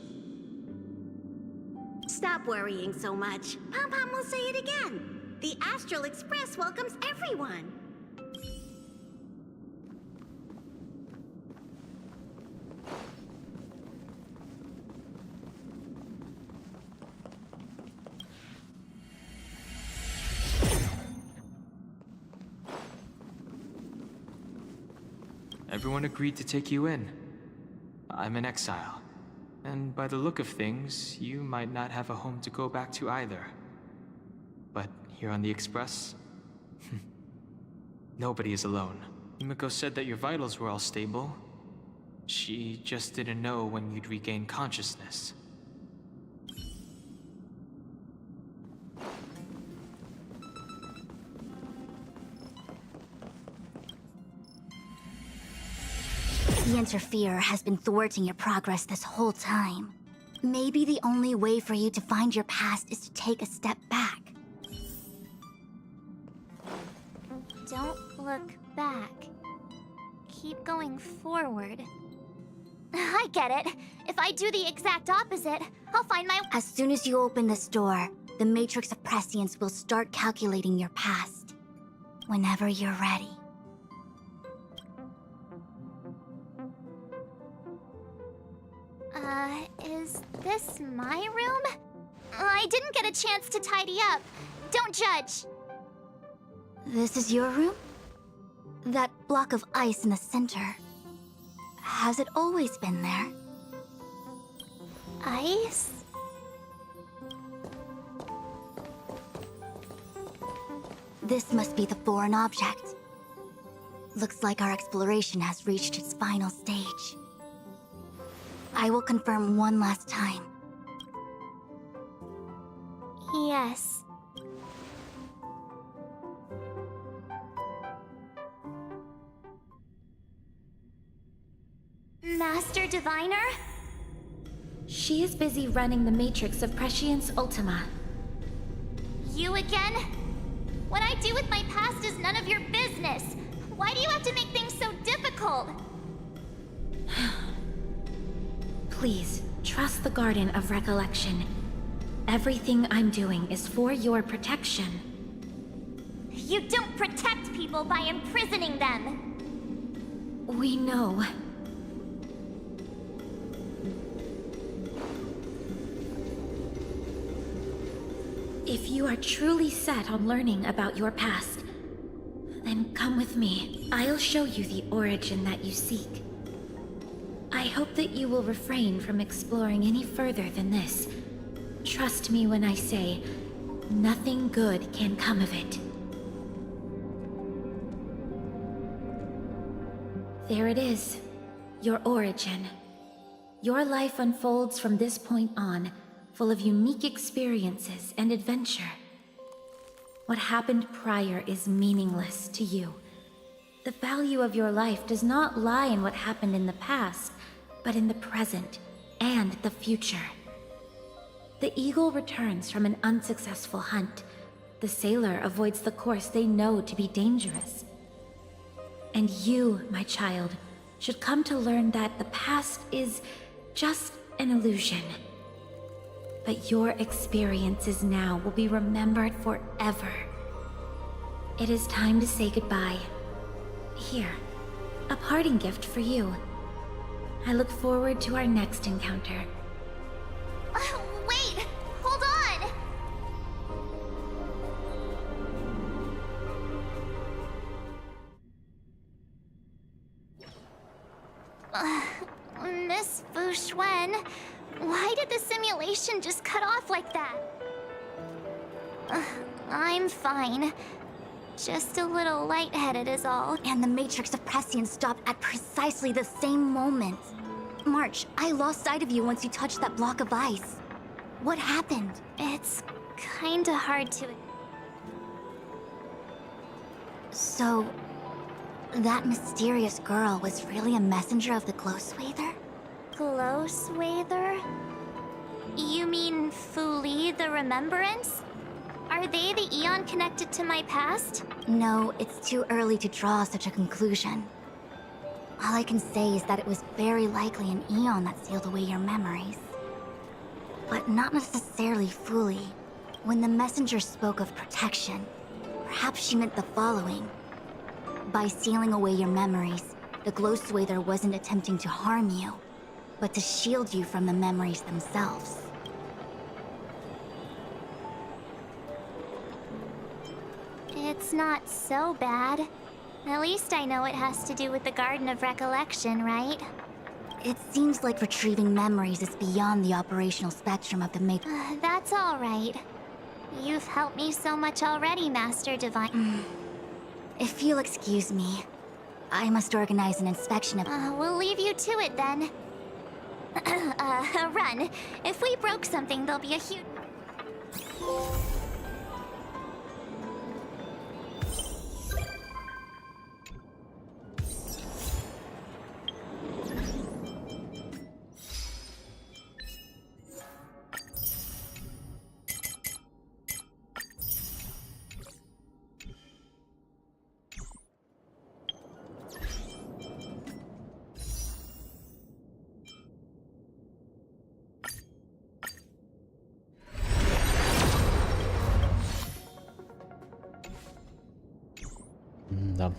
Stop worrying so much. Pom-Pom will say it again. The Astral Express welcomes everyone. Everyone agreed to take you in. I'm in exile. And by the look of things, you might not have a home to go back to either. But here on the Express, nobody is alone. Himiko said that your vitals were all stable. She just didn't know when you'd regain consciousness. The Interferer has been thwarting your progress this whole time. Maybe the only way for you to find your past is to take a step back. Don't look back. Keep going forward. I get it. If I do the exact opposite, I'll find my... As soon as you open this door, the Matrix of Prescience will start calculating your past. Whenever you're ready. Is this my room? I didn't get a chance to tidy up. Don't judge. This is your room? That block of ice in the center. Has it always been there? Ice? This must be the foreign object. Looks like our exploration has reached its final stage. I will confirm one last time. Yes. Master Diviner? She is busy running the Matrix of Prescience Ultima. You again? What I do with my past is none of your business. Why do you have to make things so difficult? Please, trust the Garden of Recollection. Everything I'm doing is for your protection. You don't protect people by imprisoning them. We know. If you are truly set on learning about your past, then come with me. I'll show you the origin that you seek. I hope that you will refrain from exploring any further than this. Trust me when I say, nothing good can come of it. There it is, your origin. Your life unfolds from this point on, full of unique experiences and adventure. What happened prior is meaningless to you. The value of your life does not lie in what happened in the past, but in the present and the future. The eagle returns from an unsuccessful hunt. The sailor avoids the course they know to be dangerous. And you, my child, should come to learn that the past is just an illusion. But your experiences now will be remembered forever. It is time to say goodbye. Here, a parting gift for you. I look forward to our next encounter. Wait! Hold on! Miss Fu Xuan, why did the simulation just cut off like that? I'm fine. Just a little lightheaded is all. And the Matrix of Prescience stopped at precisely the same moment. March, I lost sight of you once you touched that block of ice. What happened? It's kinda hard to... So, that mysterious girl was really a messenger of the Glow Swather? Glow Swather? You mean Fu Li, the Remembrance? Are they the Eon connected to my past? No, it's too early to draw such a conclusion. All I can say is that it was very likely an Eon that sealed away your memories. But not necessarily Fu Li. When the messenger spoke of protection, perhaps she meant the following. By sealing away your memories, the Glow Swather wasn't attempting to harm you, but to shield you from the memories themselves. It's not so bad. At least I know it has to do with the Garden of Recollection, right? It seems like retrieving memories is beyond the operational spectrum of the Matrix. That's all right. You've helped me so much already, Master Divine. If you'll excuse me, I must organize an inspection of... We'll leave you to it then. Run. If we broke something, there'll be a huge... Да.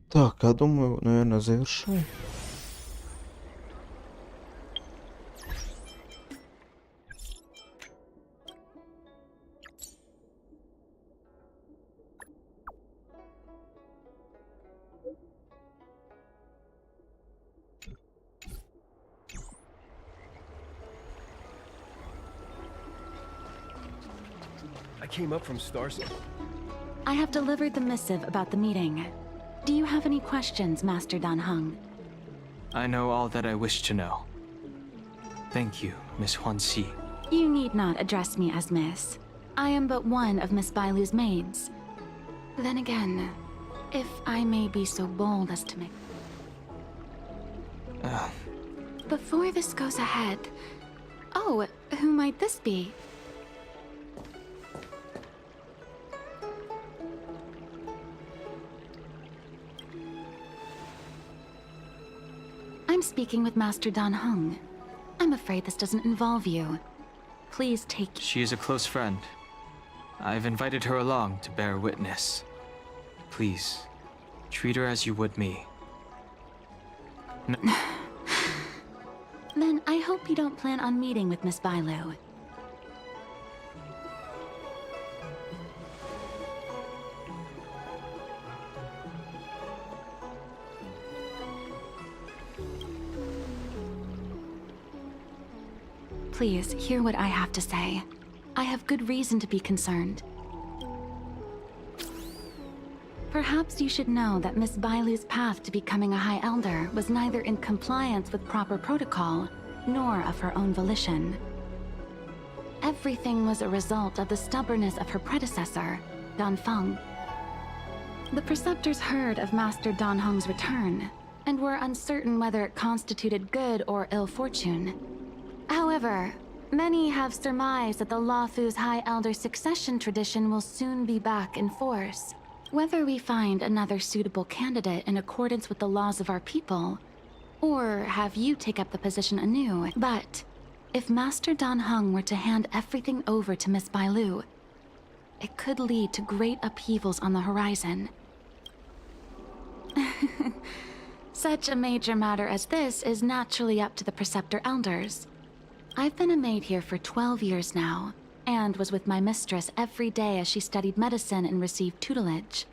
Так, я думаю, наверное, завершаю. I came up from Stars. I have delivered the missive about the meeting. Do you have any questions, Master Dan Heng? I know all that I wish to know. Thank you, Miss Huanxi. You need not address me as Miss. I am but one of Miss Bailu's maids. Then again, if I may be so bold as to make... Before this goes ahead... Oh, who might this be? I'm speaking with Master Dan Heng. I'm afraid this doesn't involve you. Please take... She is a close friend. I've invited her along to bear witness. Please, treat her as you would me. Then I hope you don't plan on meeting with Miss Bailu. Please, hear what I have to say. I have good reason to be concerned. Perhaps you should know that Miss Bailu's path to becoming a High Elder was neither in compliance with proper protocol, nor of her own volition. Everything was a result of the stubbornness of her predecessor, Dan Feng. The preceptors heard of Master Dan Heng's return, and were uncertain whether it constituted good or ill fortune. However, many have surmised that the Luofu's High Elder succession tradition will soon be back in force. Whether we find another suitable candidate in accordance with the laws of our people, or have you take up the position anew. But if Master Dan Heng were to hand everything over to Miss Bailu, it could lead to great upheavals on the horizon. Such a major matter as this is naturally up to the Preceptor Elders. I've been a maid here for 12 years now, and was with my mistress every day as she studied medicine and received tutelage.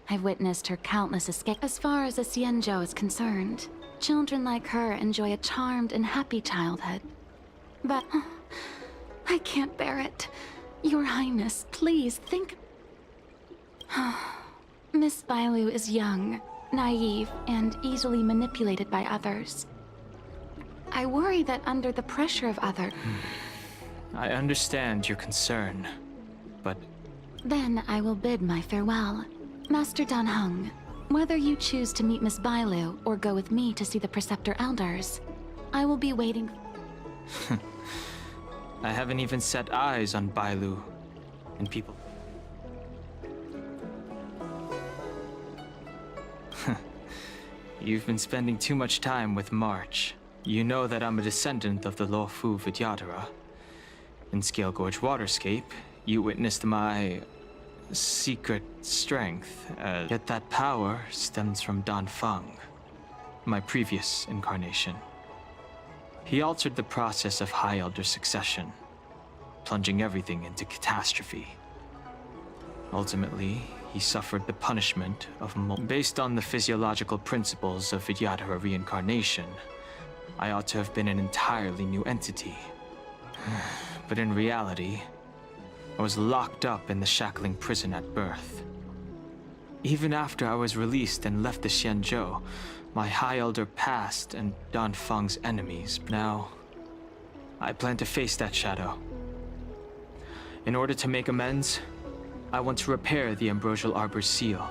I've witnessed her countless escapes. As far as a Xianzhou is concerned, children like her enjoy a charmed and happy childhood. But I can't bear it. Your Highness, please think... Miss Bailu is young, naive, and easily manipulated by others. I worry that under the pressure of others... I understand your concern, but... Then I will bid my farewell. Master Dan Heng, whether you choose to meet Miss Bailu or go with me to see the Preceptor Elders, I will be waiting... I haven't even set eyes on Bailu, and people... You've been spending too much time with March. You know that I'm a descendant of the Luofu Vidyadhara. In Scale Gorge Waterscape, you witnessed my... secret strength, yet that power stems from Dan Feng, my previous incarnation. He altered the process of High Elder succession, plunging everything into catastrophe. Ultimately, he suffered the punishment of based on the physiological principles of Vidyadhara reincarnation. I ought to have been an entirely new entity. But in reality, I was locked up in the shackling prison at birth. Even after I was released and left the Xianzhou, my High Elder past and Dan Feng's enemies. Now, I plan to face that shadow. In order to make amends, I want to repair the Ambrosial Arbor's seal.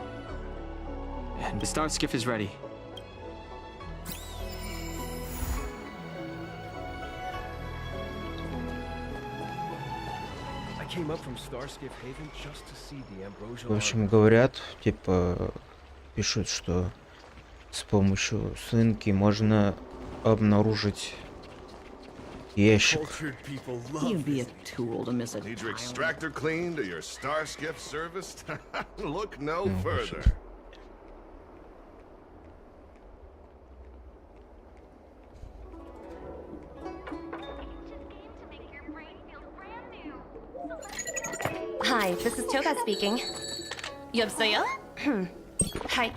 And the start skiff is ready. I came up from Starskiff Haven just to see the Ambrosial В общем, говорят, типа, пишут, что с помощью свинки можно обнаружить ящик. You'd be a tool to miss a Need your extractor cleaned or your Starskiff serviced? Look no Oh, further. shit. Hi, this is Toga speaking. 여보세요? Hi.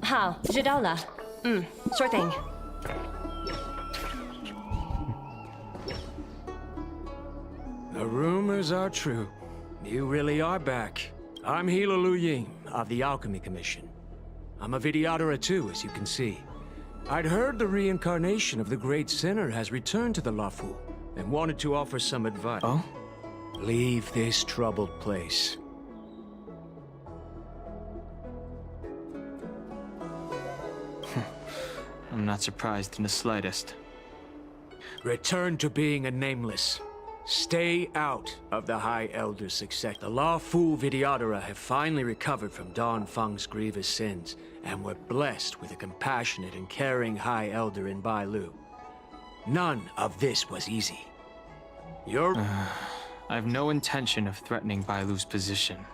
How? 知道了. Sure thing. The rumors are true. You really are back. I'm Hila Lu Ying of the Alchemy Commission. I'm a Vidyadhara too, as you can see. I'd heard the reincarnation of the great sinner has returned to the Luofu and wanted to offer some advice. Oh? Leave this troubled place. I'm not surprised in the slightest. Return to being a nameless. Stay out of the High Elder's success. The Luofu Vidyadhara have finally recovered from Dan Feng's grievous sins, and were blessed with a compassionate and caring High Elder in Bailu. None of this was easy. I have no intention of threatening Bailu's position.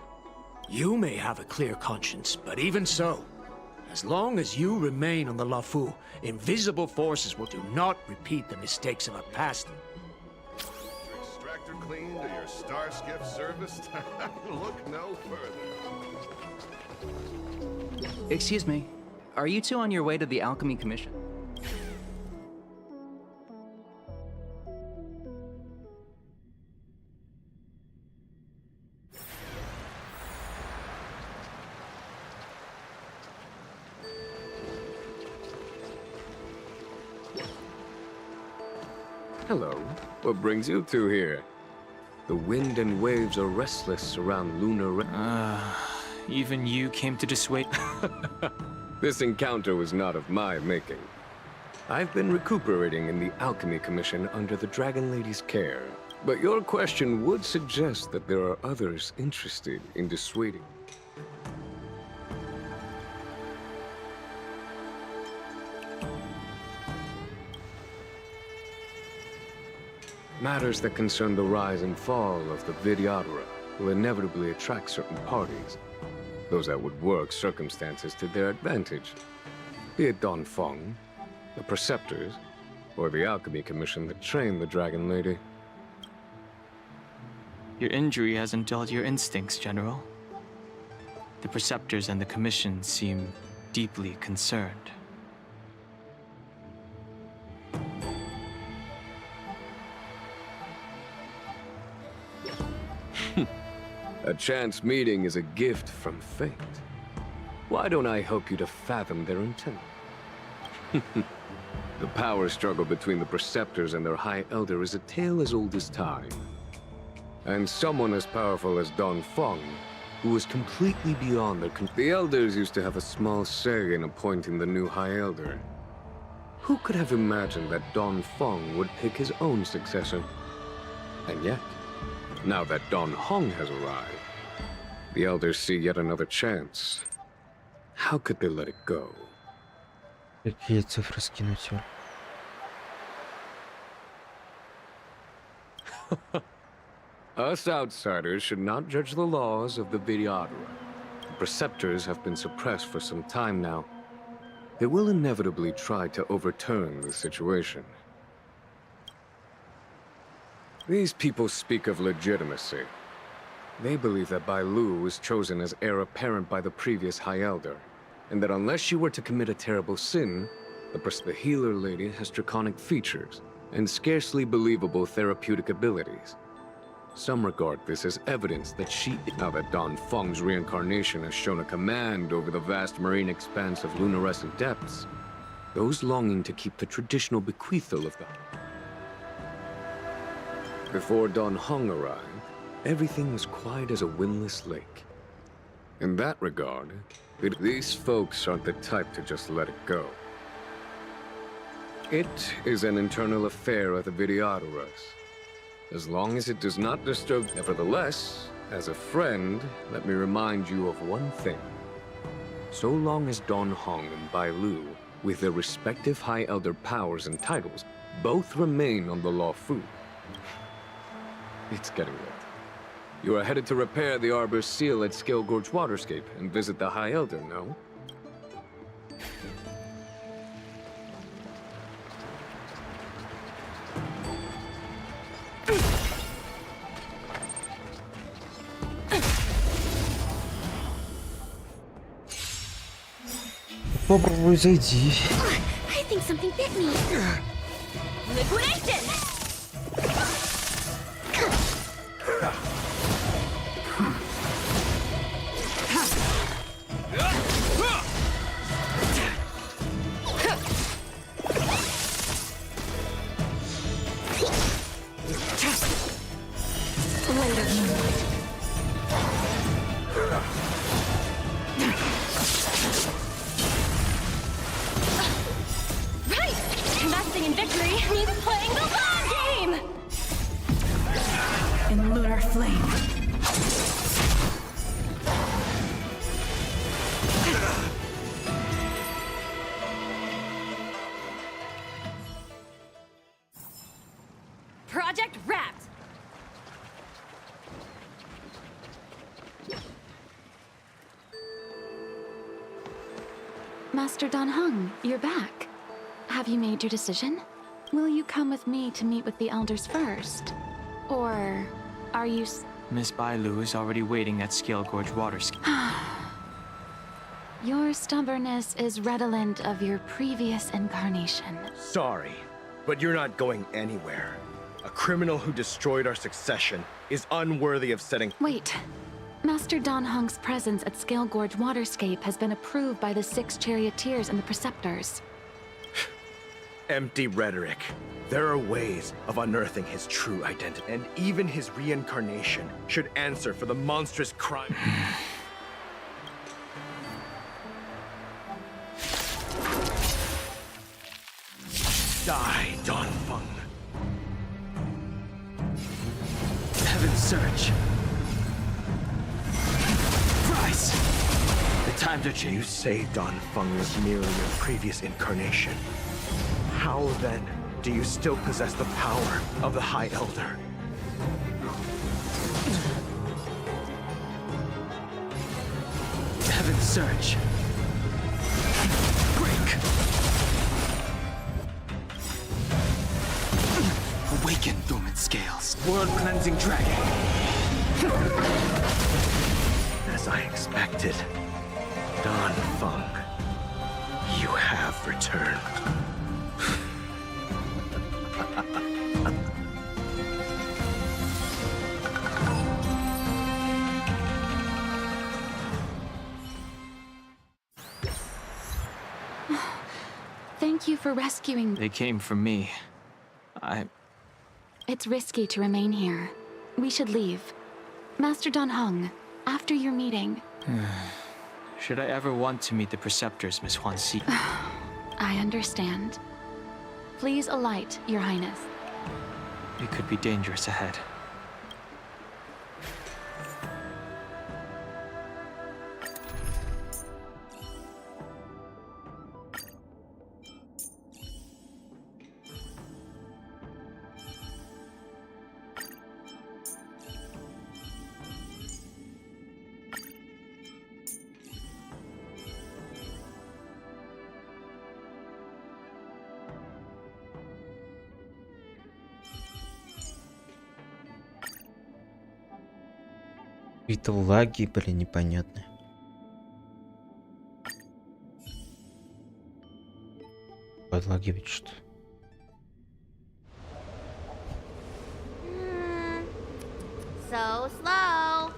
You may have a clear conscience, but even so, as long as you remain on the Luofu, invisible forces will do not repeat the mistakes of our past. Your extractor cleaned or your Starskiff serviced? Look no further. Excuse me, are you two on your way to the Alchemy Commission? Hello. What brings you two here? The wind and waves are restless around lunar... Even you came to dissuade... This encounter was not of my making. I've been recuperating in the Alchemy Commission under the Dragon Lady's care. But your question would suggest that there are others interested in dissuading. Matters that concern the rise and fall of the Vidyadhara will inevitably attract certain parties. Those that would work circumstances to their advantage. Be it Dan Feng, the Preceptors, or the Alchemy Commission that trained the Dragon Lady. Your injury hasn't dulled your instincts, General. The Preceptors and the Commission seem deeply concerned. A chance meeting is a gift from fate. Why don't I help you to fathom their intent? The power struggle between the Preceptors and their High Elder is a tale as old as time. And someone as powerful as Dan Feng, who was completely beyond their control. The Elders used to have a small say in appointing the new High Elder. Who could have imagined that Dan Feng would pick his own successor? And yet, now that Dan Hong has arrived, the Elders see yet another chance. How could they let it go? Какие цифры скинуть? Us outsiders should not judge the laws of the Vidyadhara. The Preceptors have been suppressed for some time now. They will inevitably try to overturn the situation. These people speak of legitimacy. They believe that Bai Lu was chosen as heir apparent by the previous High Elder, and that unless she were to commit a terrible sin, the healer lady has draconic features and scarcely believable therapeutic abilities. Some regard this as evidence that now that Don Feng's reincarnation has shown a command over the vast marine expanse of luminescent depths, those longing to keep the traditional bequeathal of the... Before Don Hong arrived, everything was quiet as a windless lake. In that regard, these folks aren't the type to just let it go. It is an internal affair of the Videocarta. As long as it does not disturb... Nevertheless, as a friend, let me remind you of one thing. So long as Don Hong and Bai Lu, with their respective High Elder powers and titles, both remain on the Law Fu. It's getting late. You are headed to repair the Arbor's seal at Scale Gorge Waterscape and visit the High Elder, no? Попробуй зайди. I think something bit me. Liquidation! Investing in victory means playing the long game! In lunar flame. Project wrapped! Master Don Hung, you're back. Have you made your decision? Will you come with me to meet with the elders first? Or are you... Miss Bai Lu is already waiting at Scale Gorge Waterscape. Your stubbornness is redolent of your previous incarnation. Sorry, but you're not going anywhere. A criminal who destroyed our succession is unworthy of setting... Wait. Master Don Hung's presence at Scale Gorge Waterscape has been approved by the 6 charioteers and the preceptors. Empty rhetoric. There are ways of unearthing his true identity, and even his reincarnation should answer for the monstrous crime. Die, Don Feng. Heaven's Surge. Rise! The time to change. You say Don Feng was merely your previous incarnation. How then do you still possess the power of the High Elder? Heaven's Surge. Break! Awaken, dormant scales. World-cleansing dragon. As I expected, Don Feng, you have returned. Thank you for rescuing... They came for me. It's risky to remain here. We should leave. Master Don Hung, after your meeting... Should I ever want to meet the preceptors, Miss Huan Si? I understand. Please alight, Your Highness. It could be dangerous ahead. Какие-то лаги были непонятные. Подлагивать что? So slow.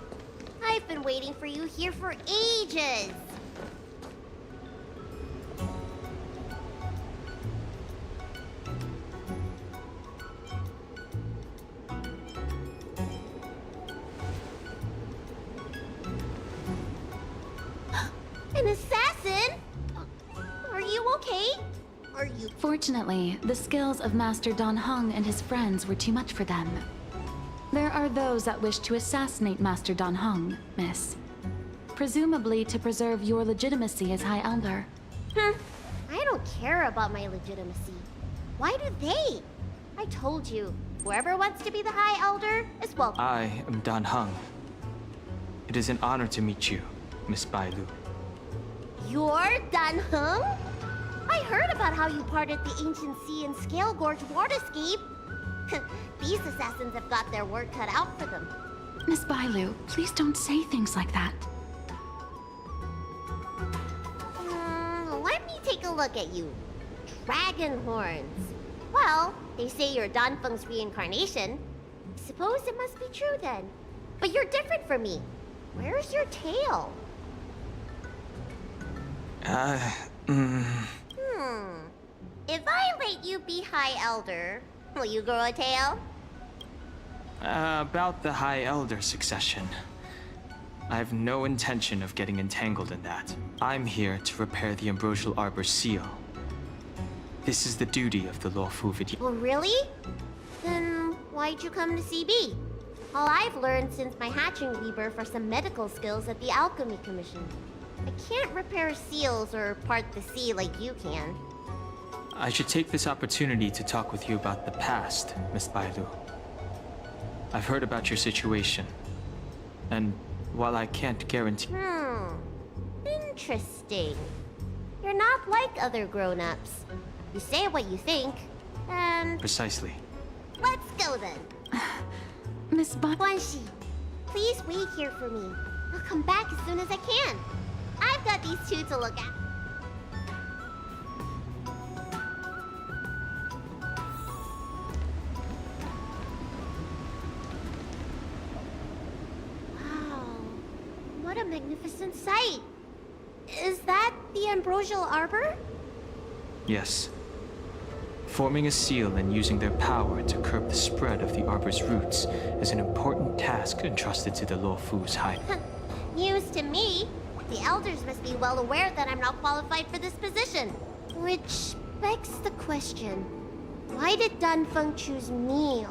I've been waiting for you here for ages. An assassin? Are you okay? Are you... Fortunately, the skills of Master Dan Heng and his friends were too much for them. There are those that wish to assassinate Master Dan Heng, miss. Presumably to preserve your legitimacy as High Elder. I don't care about my legitimacy. Why do they? I told you, whoever wants to be the High Elder is welcome. I am Dan Heng. It is an honor to meet you, Miss Bailu. You're Dan Heng? I heard about how you parted the ancient sea and Scale Gorge waterscape. These assassins have got their work cut out for them. Miss Bailu, please don't say things like that. Let me take a look at you. Dragon horns. Well, they say you're Dan Feng's reincarnation. Suppose it must be true then. But you're different from me. Where's your tail? If I let you be High Elder, will you grow a tail? About the High Elder succession. I have no intention of getting entangled in that. I'm here to repair the Ambrosial Arbor seal. This is the duty of the Lawful Vidyadhara. Oh, really? Then why'd you come to CB? All I've learned since my hatching rebirth are some medical skills at the Alchemy Commission. I can't repair seals or part the sea like you can. I should take this opportunity to talk with you about the past, Miss Bailu. I've heard about your situation, and while I can't guarantee... Interesting. You're not like other grown-ups. You say what you think, and... Precisely. Let's go then. Miss Guanxi, please wait here for me. I'll come back as soon as I can. I've got these two to look at. What a magnificent sight! Is that the Ambrosial Arbor? Yes. Forming a seal and using their power to curb the spread of the Arbor's roots is an important task entrusted to the Lawfu's High. News to me. The elders must be well aware that I'm not qualified for this position. Which begs the question, why did Dan Feng choose me?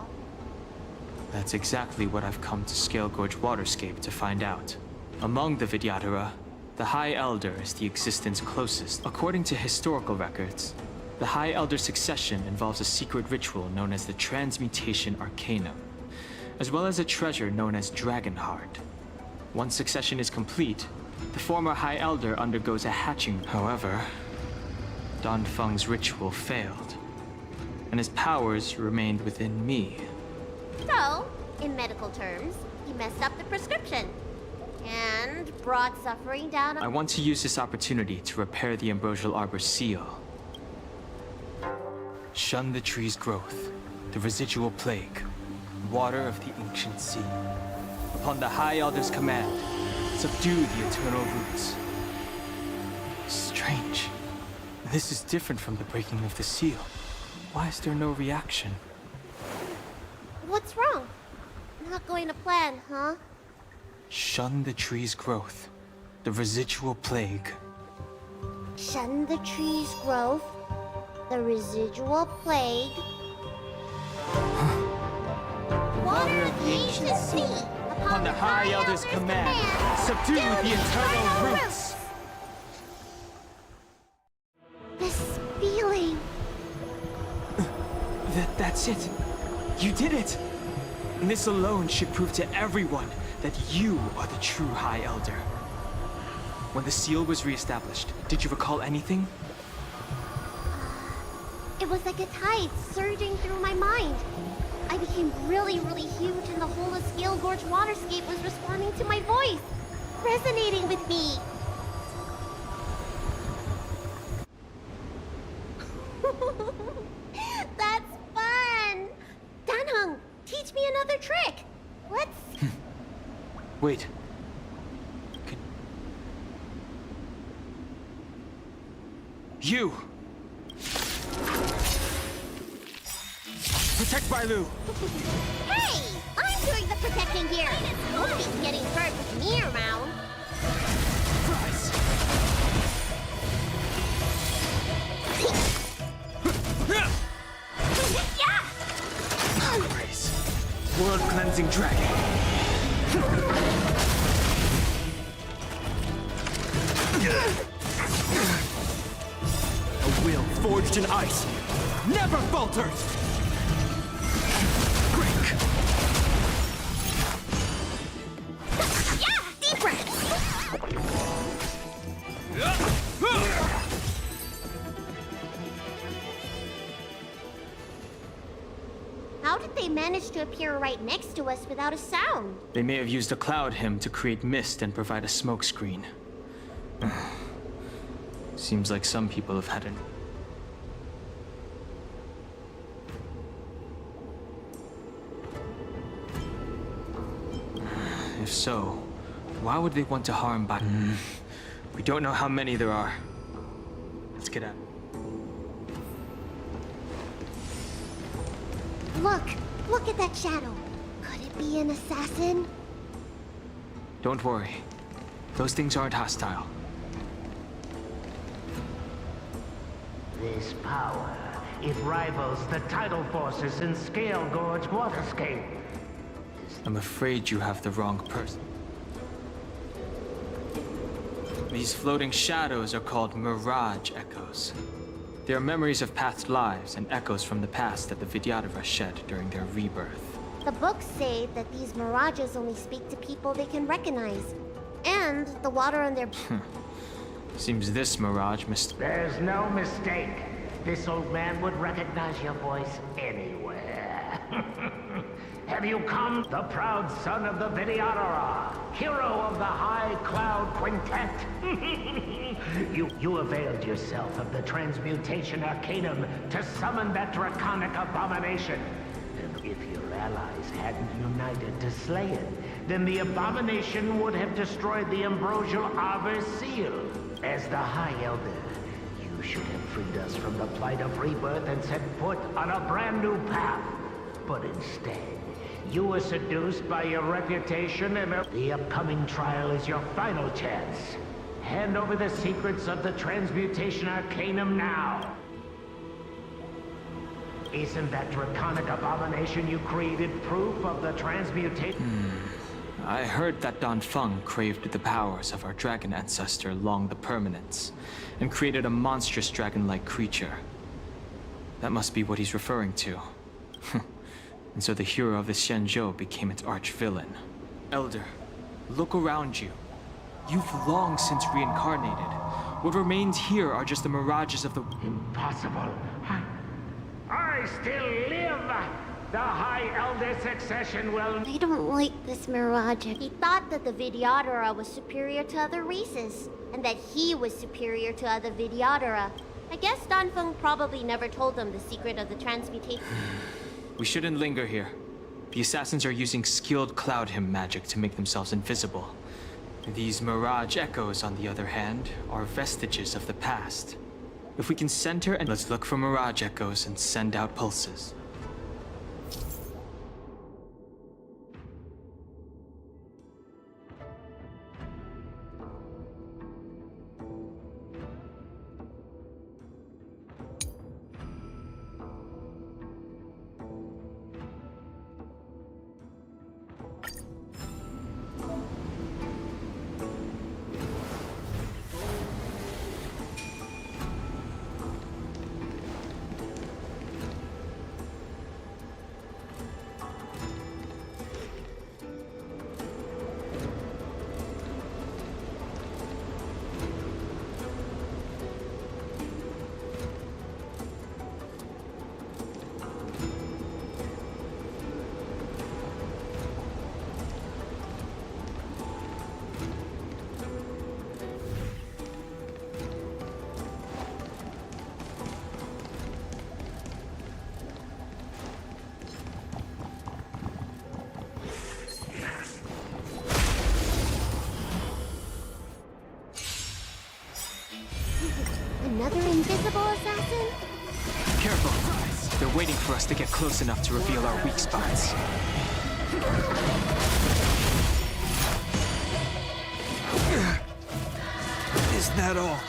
That's exactly what I've come to Scale Gorge Waterscape to find out. Among the Vidyadhara, the High Elder is the existence closest. According to historical records, the High Elder succession involves a secret ritual known as the Transmutation Arcanum, as well as a treasure known as Dragon Heart. Once succession is complete, the former High Elder undergoes a hatching. However, Dan Feng's ritual failed, and his powers remained within me. So, in medical terms, he messed up the prescription. And brought suffering down. I want to use this opportunity to repair the Ambrosial Arbor seal. Shun the tree's growth, the residual plague, water of the ancient sea. Upon the High Elder's command, subdue the eternal roots. Strange. This is different from the breaking of the seal. Why is there no reaction? What's wrong? Not going to plan, huh? Shun the tree's growth, the residual plague. Shun the tree's growth, the residual plague. Water of the ancient sea, upon the High Elder's command, subdue the eternal roots. This feeling. That's it. You did it. And this alone should prove to everyone that you are the true High Elder. When the seal was reestablished, did you recall anything? It was like a tide surging through my mind. I became really, really huge and the whole of Scale Gorge waterscape was responding to my voice, resonating with me. That's fun! Danheng, teach me another trick. Let's... Wait. You! Protect Bailu! Hey! I'm doing the protecting here! Nobody's getting hurt with me around. Grace. World cleansing dragon. A will forged in ice never falters. Break. Yeah! Deep breath! How did they manage to appear right next to us without a sound? They may have used a cloud hymn to create mist and provide a smoke screen. Seems like some people have had an... If so, why would they want to harm by... We don't know how many there are. Let's get out. Look at that shadow. Could it be an assassin? Don't worry. Those things aren't hostile. This power, it rivals the tidal forces in Scale Gorge waterscape. I'm afraid you have the wrong person. These floating shadows are called mirage echoes. They are memories of past lives and echoes from the past that the Vidyadhara shed during their rebirth. The books say that these mirages only speak to people they can recognize. And the water on their... Seems this mirage There's no mistake. This old man would recognize your voice anywhere. Have you come, the proud son of the Vidyadhara, hero of the High Cloud Quintet? You availed yourself of the Transmutation Arcanum to summon that draconic abomination. And if your allies hadn't united to slay it, then the abomination would have destroyed the ambrosial arbor seal. As the High Elder, you should have freed us from the plight of rebirth and set foot on a brand new path. But instead, you were seduced by your reputation and the upcoming trial is your final chance. Hand over the secrets of the Transmutation Arcanum now. Isn't that draconic abomination you created proof of the transmutation? I heard that Don Feng craved the powers of our dragon ancestor Long the Permanence, and created a monstrous dragon-like creature. That must be what he's referring to. And so the hero of the Xianzhou became its arch-villain. Elder, look around you. You've long since reincarnated. What remains here are just the mirages of the... Impossible. I still live! The High Elder succession will... I don't like this mirage. He thought that the Vidyadhara was superior to other races, and that he was superior to other Vidyadhara. I guess Danfeng probably never told them the secret of the transmutation. We shouldn't linger here. The assassins are using skilled cloud hymn magic to make themselves invisible. These mirage echoes, on the other hand, are vestiges of the past. If we can center and let's look for mirage echoes and send out pulses. Another invisible assassin? Careful. They're waiting for us to get close enough to reveal our weak spots. Is that all?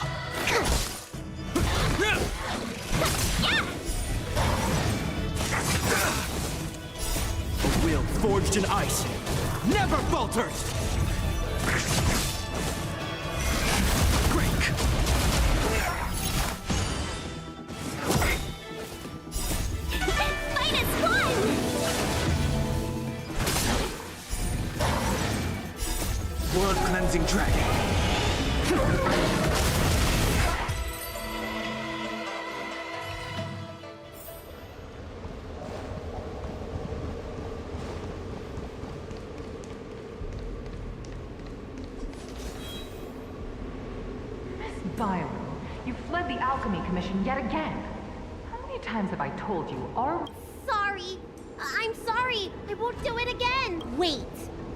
A will forged in ice never falters! Break! Fight is one! Blood-cleansing dragon. Violet, you fled the Alchemy Commission yet again. How many times have I told you, Sorry. I'm sorry. I won't do it again. Wait.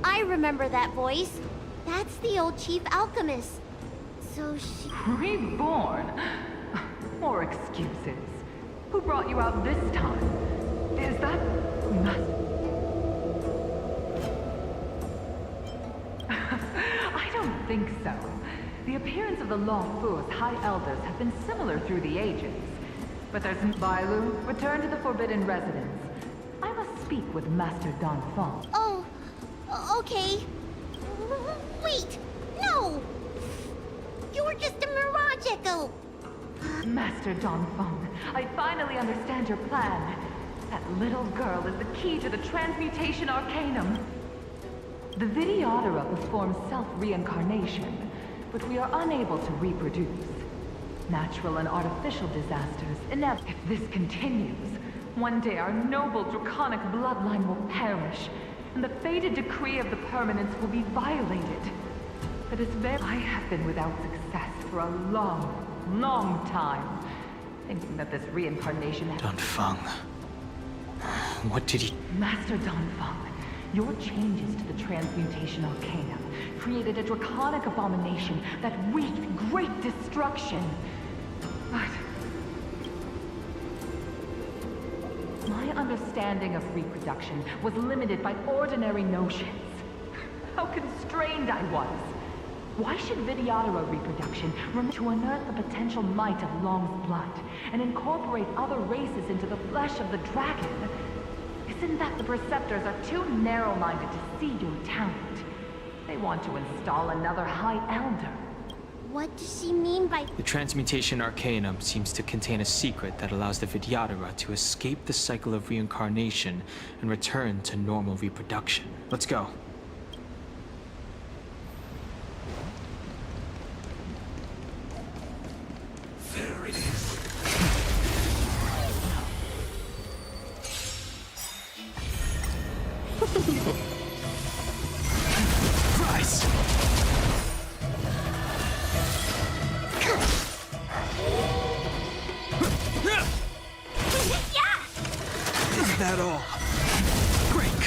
I remember that voice. That's the old chief alchemist. So she... Reborn? More excuses. Who brought you out this time? Is that... I don't think so. The appearance of the Lawfu's High Elders have been similar through the ages. But there's... Bailu, return to the Forbidden Residence. I must speak with Master Donfong. Oh, okay. Wait, no! You're just a mirage echo! Master Donfong, I finally understand your plan. That little girl is the key to the Transmutation Arcanum. The Videodora performs self-reincarnation, but we are unable to reproduce. Natural and artificial disasters inevitably. If this continues, one day our noble draconic bloodline will perish, and the fated decree of the permanence will be violated. But it's very... I have been without success for a long, long time, thinking that this reincarnation... Donfong. What did he... Master Donfong, your changes to the Transmutation Arcanum created a draconic abomination that wreaked great destruction. But... my understanding of reproduction was limited by ordinary notions. How constrained I was. Why should Videodora reproduction to unearth the potential might of Long's blood and incorporate other races into the flesh of the dragon? Isn't that the Preceptors are too narrow-minded to see your talent? They want to install another High Elder. What does she mean by... The Transmutation Arcanum seems to contain a secret that allows the Videodora to escape the cycle of reincarnation and return to normal reproduction. Let's go. There it is. Price! Is that all? Break!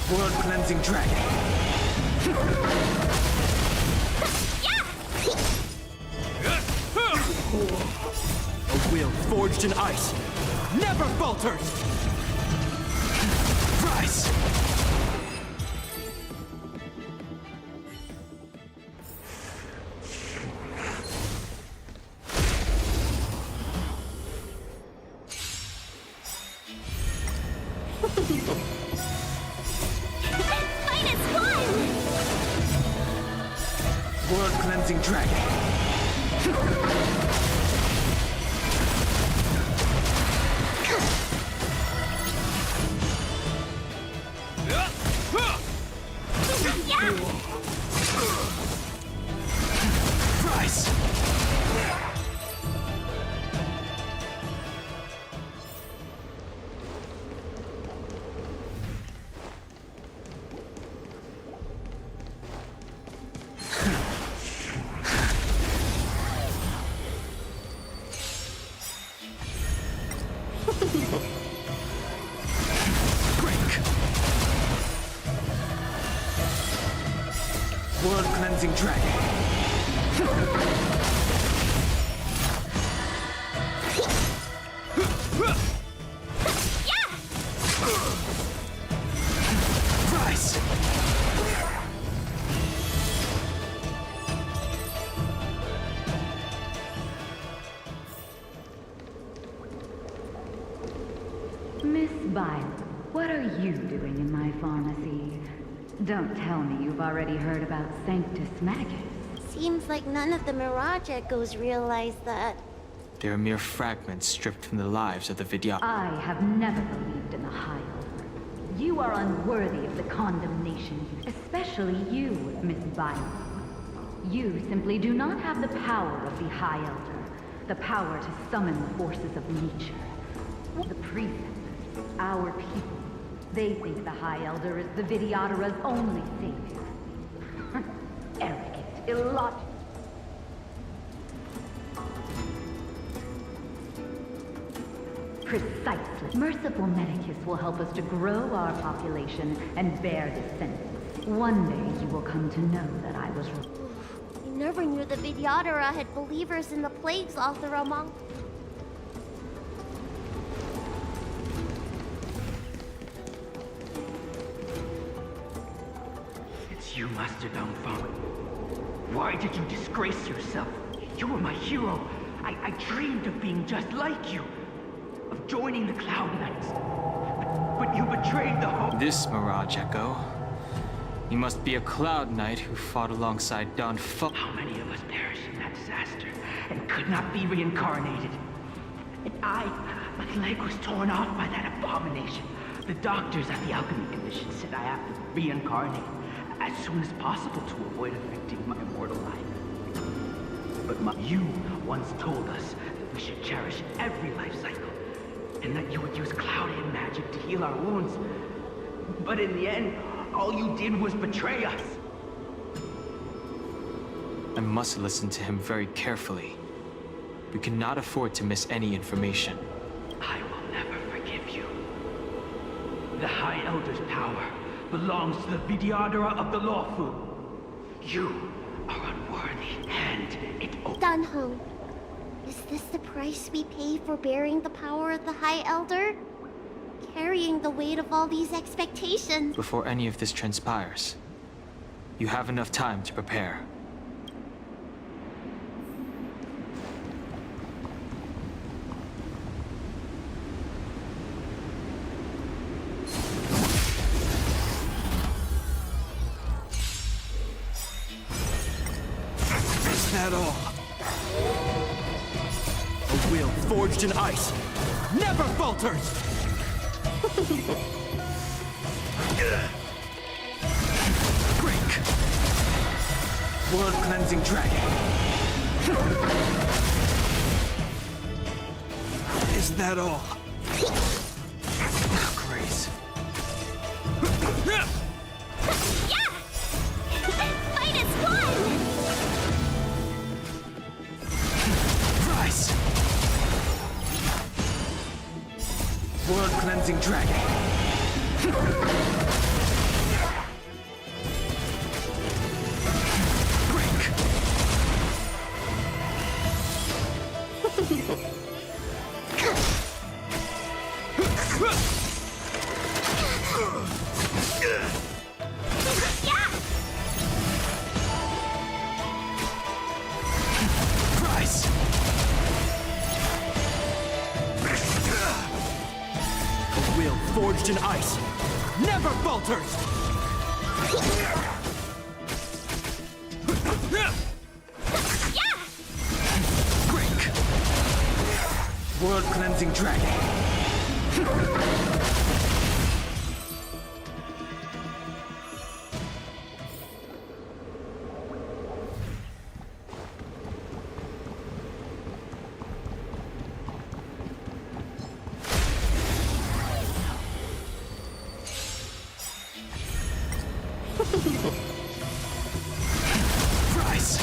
Blood-cleansing dragon. A will forged in ice never falters! Rise! Fight is one! Blood-cleansing dragon. Rise! Blood-cleansing dragon. Violet, what are you doing in my pharmacy? Don't tell me you've already heard about Sanctus Magus. Seems like none of the Mirage Echoes realize that. They're mere fragments stripped from the lives of the Vidyadhara. I have never believed in the High Elder. You are unworthy of the condemnation, especially you, Miss Violet. You simply do not have the power of the High Elder, the power to summon the forces of nature. The Preceptors, our people, they think the High Elder is the Vidyadhara's only savior. Arrogant, illogical. Precisely. Merciful Medicus will help us to grow our population and bear this sentence. One day you will come to know that I was wrong. I never knew the Vidyadhara had believers in the plagues author among. It's you, Master Dongfeng. Why did you disgrace yourself? You were my hero. I dreamed of being just like you. Of joining the Cloud Knights. But you betrayed the hope. This Mirage Echo. You must be a Cloud Knight who fought alongside Don Feng. How many of us perished in that disaster and could not be reincarnated? And my leg was torn off by that abomination. The doctors at the Alchemy Commission said I have to reincarnate as soon as possible to avoid affecting my immortal life. But you once told us that we should cherish every life cycle, and that you would use cloudy magic to heal our wounds. But in the end, all you did was betray us. I must listen to him very carefully. We cannot afford to miss any information. I will never forgive you. The High Elder's power belongs to the Vidyadhara of the Lawfu. You are unworthy, and it... Dunhong, is this the price we pay for bearing the power of the High Elder? Carrying the weight of all these expectations. Before any of this transpires, you have enough time to prepare. Is that all? A will forged in ice never falters! Break! Blood-cleansing dragon! Is that all? Grace. Yeah! Fight is one! Rise! Blood-cleansing dragon! Break! Rise! A will forged in ice never falters! Break! Blood-cleansing dragon! Rise!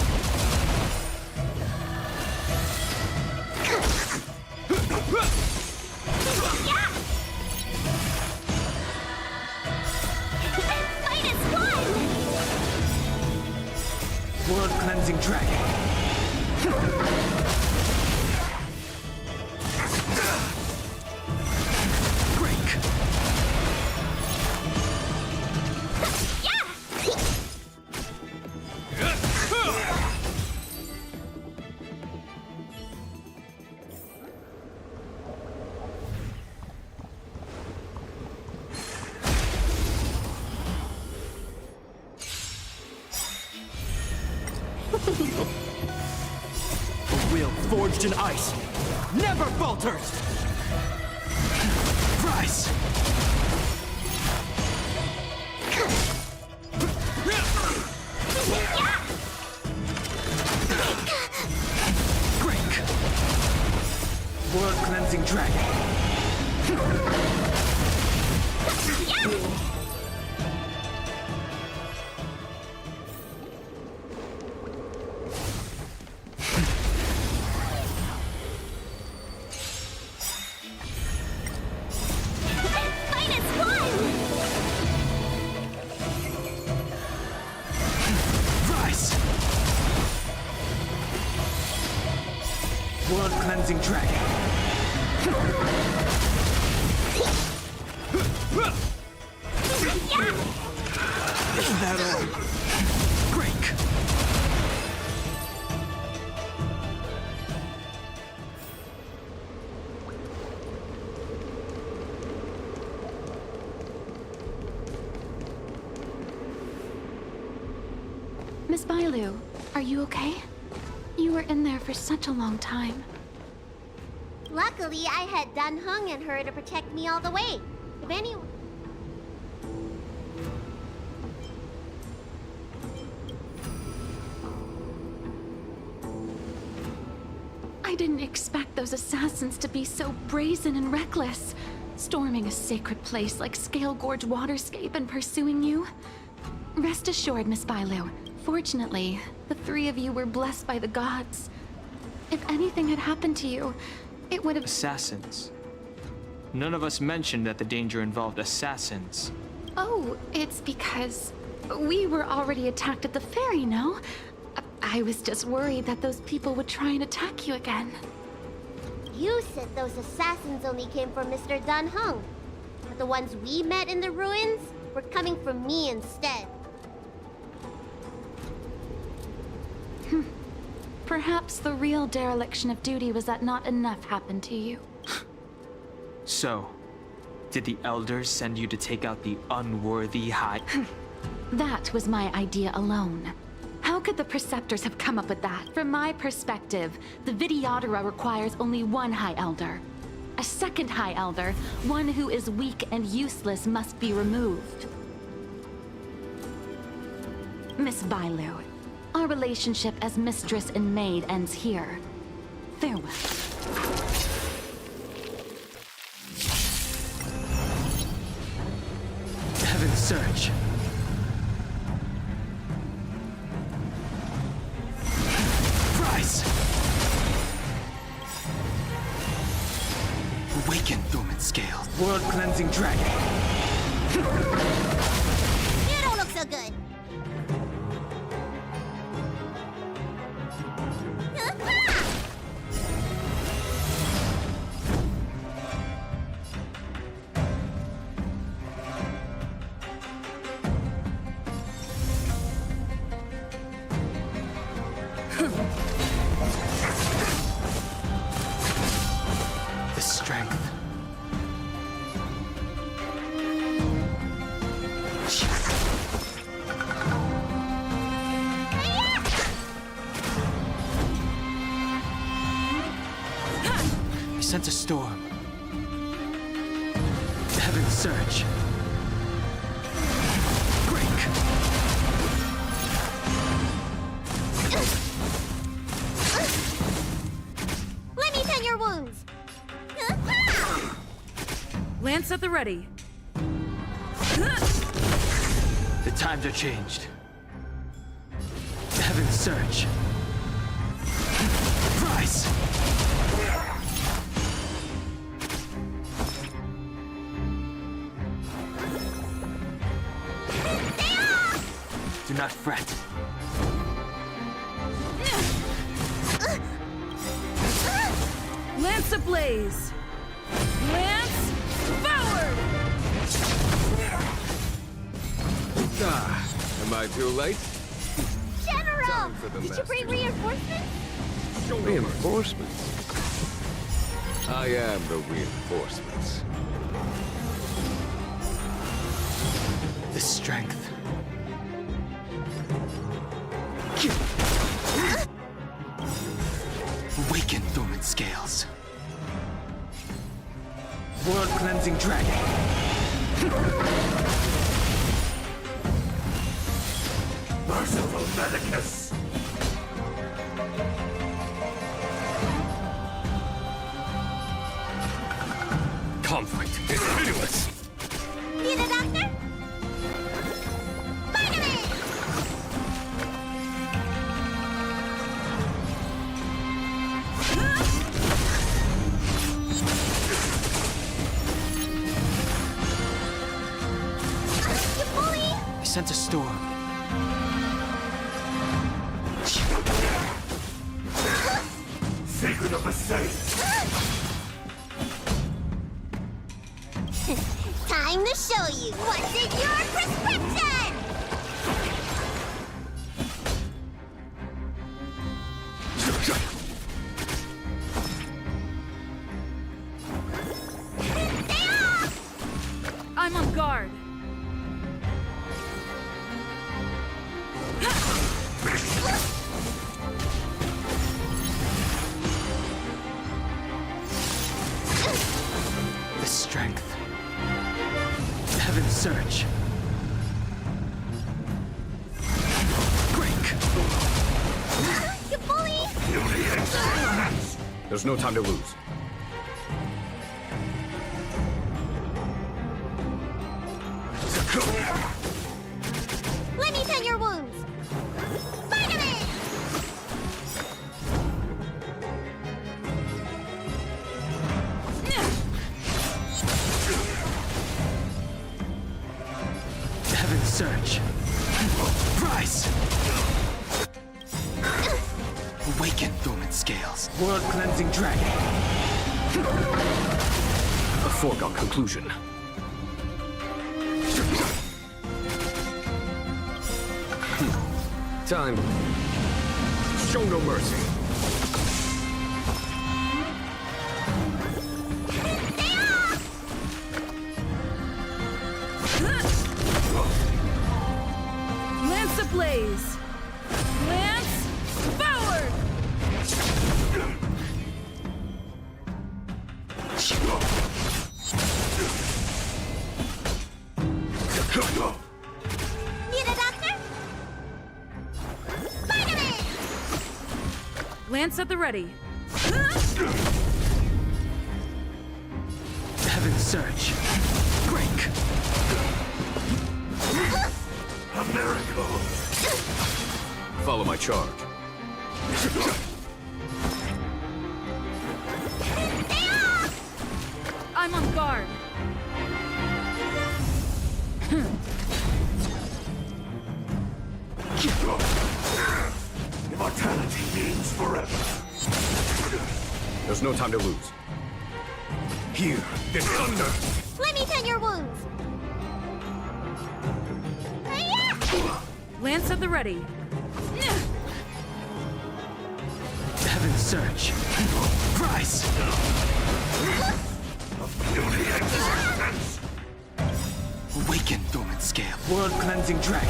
A will forged in ice never falters! Rise! Break! World-cleansing dragon! World-cleansing dragon. Isn't that all? Break. Miss Bailu, are you okay? You were in there for such a long time. Luckily, I had Dan Heng and her to protect me all the way. If anyone... I didn't expect those assassins to be so brazen and reckless, storming a sacred place like Scale Gorge Waterscape and pursuing you. Rest assured, Miss Bailu, fortunately, the three of you were blessed by the gods. If anything had happened to you, it would have... Assassins. None of us mentioned that the danger involved assassins. Oh, it's because we were already attacked at the ferry, no? I was just worried that those people would try and attack you again. You said those assassins only came from Mr. Dan Heng. But the ones we met in the ruins were coming from me instead. Perhaps the real dereliction of duty was that not enough happened to you. So, did the elders send you to take out the unworthy High... That was my idea alone. How could the Preceptors have come up with that? From my perspective, the Videodora requires only one High Elder. A second High Elder, one who is weak and useless, must be removed. Miss Bailu, our relationship as mistress and maid ends here. Farewell. Heaven's Surge. Rise! Awaken, Dormant Scale. World-cleansing dragon. You don't look so good. The strength. I sense a storm. Heaven's Surge. Break. Let me tend your wounds. Lance at the ready. The times are changed. Heaven's Surge. Rise! Do not fret. Lance ablaze. Lance forward! Am I too late? General! for the Did you bring reinforcements? Reinforcements? I am the reinforcements. The strength. Awaken dormant scales. World cleansing dragon. Merciful Medicus! Conflict is pitiless! Need a doctor? I sense a storm. Secret of the saints! Time to show you what's in your prescription! I'm on guard. The strength. Heaven's surge. Break. You bully! There's no time to lose. Let me tend your wounds! Spider-Man! Heaven's surge. Rise. Awaken dormant scales. World cleansing dragon. A foregone conclusion. Time. Show no mercy. Lance ablaze. Lance forward. Need a doctor? Spider-Man! Lance at the ready. Heaven's surge. Break. A miracle! Follow my charge. I'm on guard. Immortality means forever. There's no time to lose. Here, this thunder! Let me tend your wounds! Lance at the ready. Heaven's surge. Rise. Awaken dormant scale. World cleansing dragon.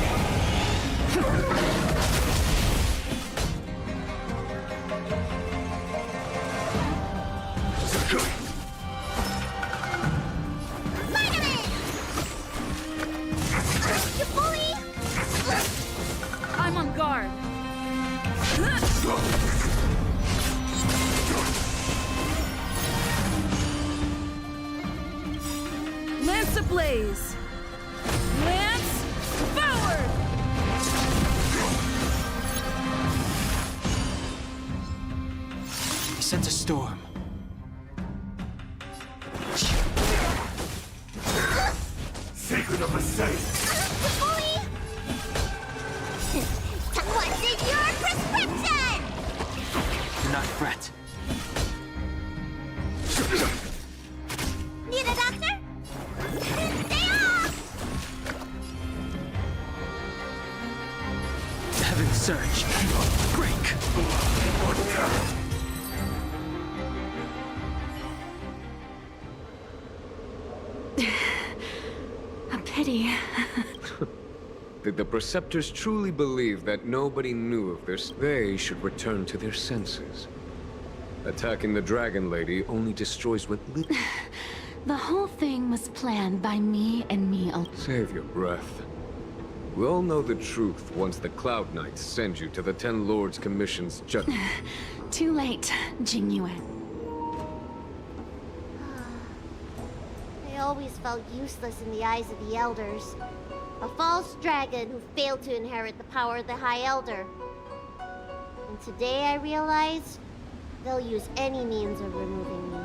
You bully! I'm on guard. Lance ablaze. Lance forward. I sense a storm. Secret of the saints! You bully! What's in your prescription? Do not fret. Need a doctor? Stay off! Heaven's surge. Break. A pity. Did the Preceptors truly believe that nobody knew of this? They should return to their senses. Attacking the Dragon Lady only destroys what little... The whole thing was planned by me and me alone. Save your breath. We all know the truth once the Cloud Knights send you to the Ten Lords Commission's judgment. Too late, Jingyue. I always felt useless in the eyes of the Elders. A false dragon who failed to inherit the power of the High Elder. And today I realized they'll use any means of removing me.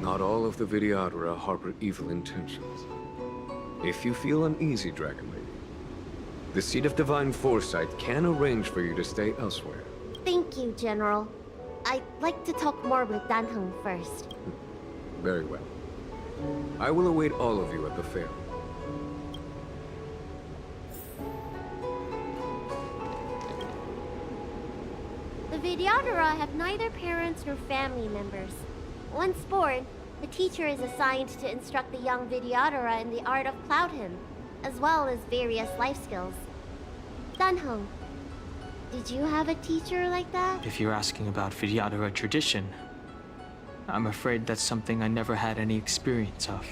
Not all of the Videodora harbor evil intentions. If you feel uneasy, Dragon Lady, the Seat of Divine Foresight can arrange for you to stay elsewhere. Thank you, General. I'd like to talk more with Danheng first. Very well. I will await all of you at the fair. The Videodora have neither parents nor family members. Once born, the teacher is assigned to instruct the young Videodora in the art of Cloud Hymn, as well as various life skills. Danheng, did you have a teacher like that? If you're asking about Videodora tradition, I'm afraid that's something I never had any experience of.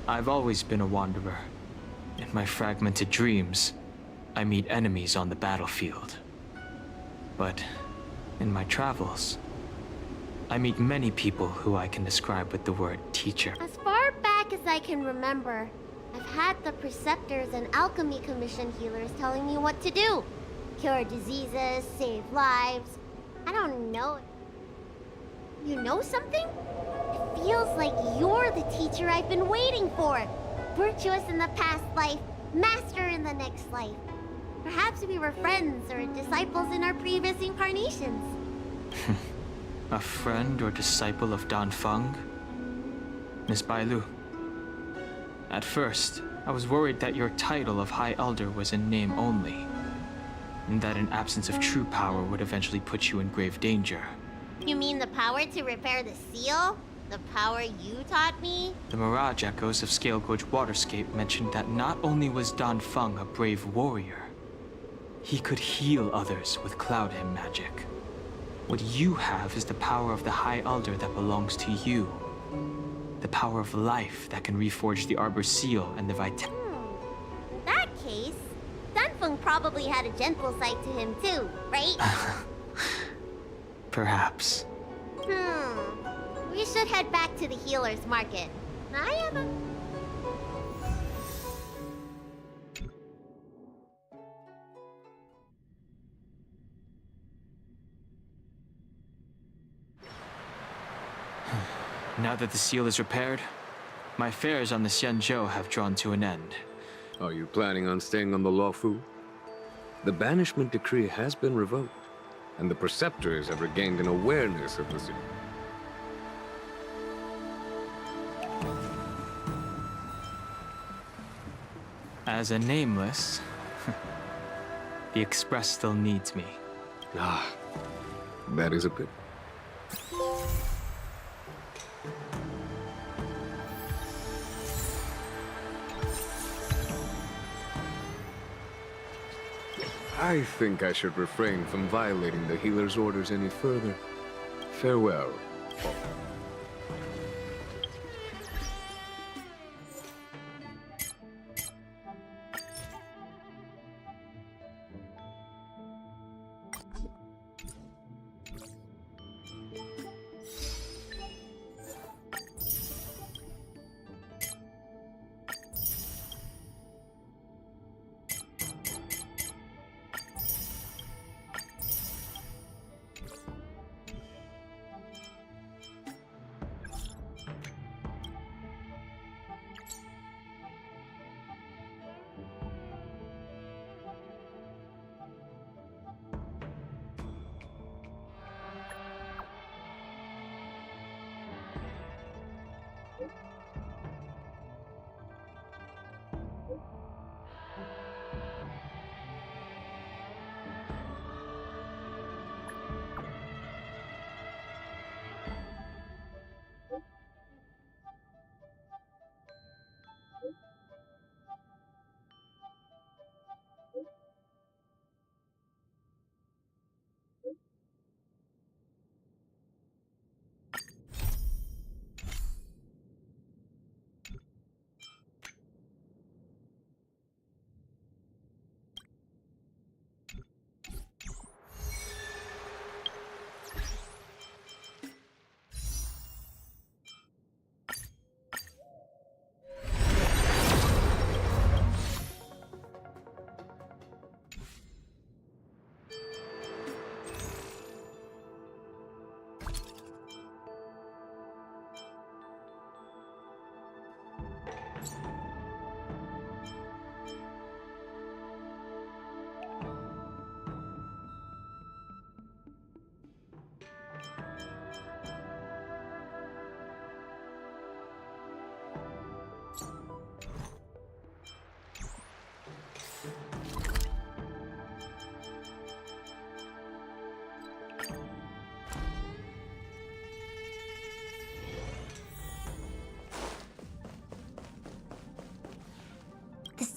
I've always been a wanderer. In my fragmented dreams, I meet enemies on the battlefield. But in my travels, I meet many people who I can describe with the word teacher. As far back as I can remember, I've had the Preceptors and Alchemy Commission healers telling me what to do. Cure diseases, save lives. I don't know. You know something? It feels like you're the teacher I've been waiting for. Virtuous in the past life, master in the next life. Perhaps we were friends or disciples in our previous incarnations. A friend or disciple of Danfeng? Miss Bailu. At first, I was worried that your title of High Elder was in name only, and that an absence of true power would eventually put you in grave danger. You mean the power to repair the seal? The power you taught me? The Mirage Echoes of Scale Gorge Waterscape mentioned that not only was Danfeng a brave warrior, he could heal others with Cloud Hymn magic. What you have is the power of the High Elder that belongs to you. The power of life that can reforge the Arbor Seal and the vitality. In that case, Danfeng probably had a gentle side to him too, right? Perhaps. We should head back to the healer's market. I have a... Now that the seal is repaired, my affairs on the Xianzhou have drawn to an end. Are you planning on staying on the Luofu? The banishment decree has been revoked, and the Preceptors have regained an awareness of the city. As a nameless, the Express still needs me. Ah, that is a bit. I think I should refrain from violating the healer's orders any further. Farewell.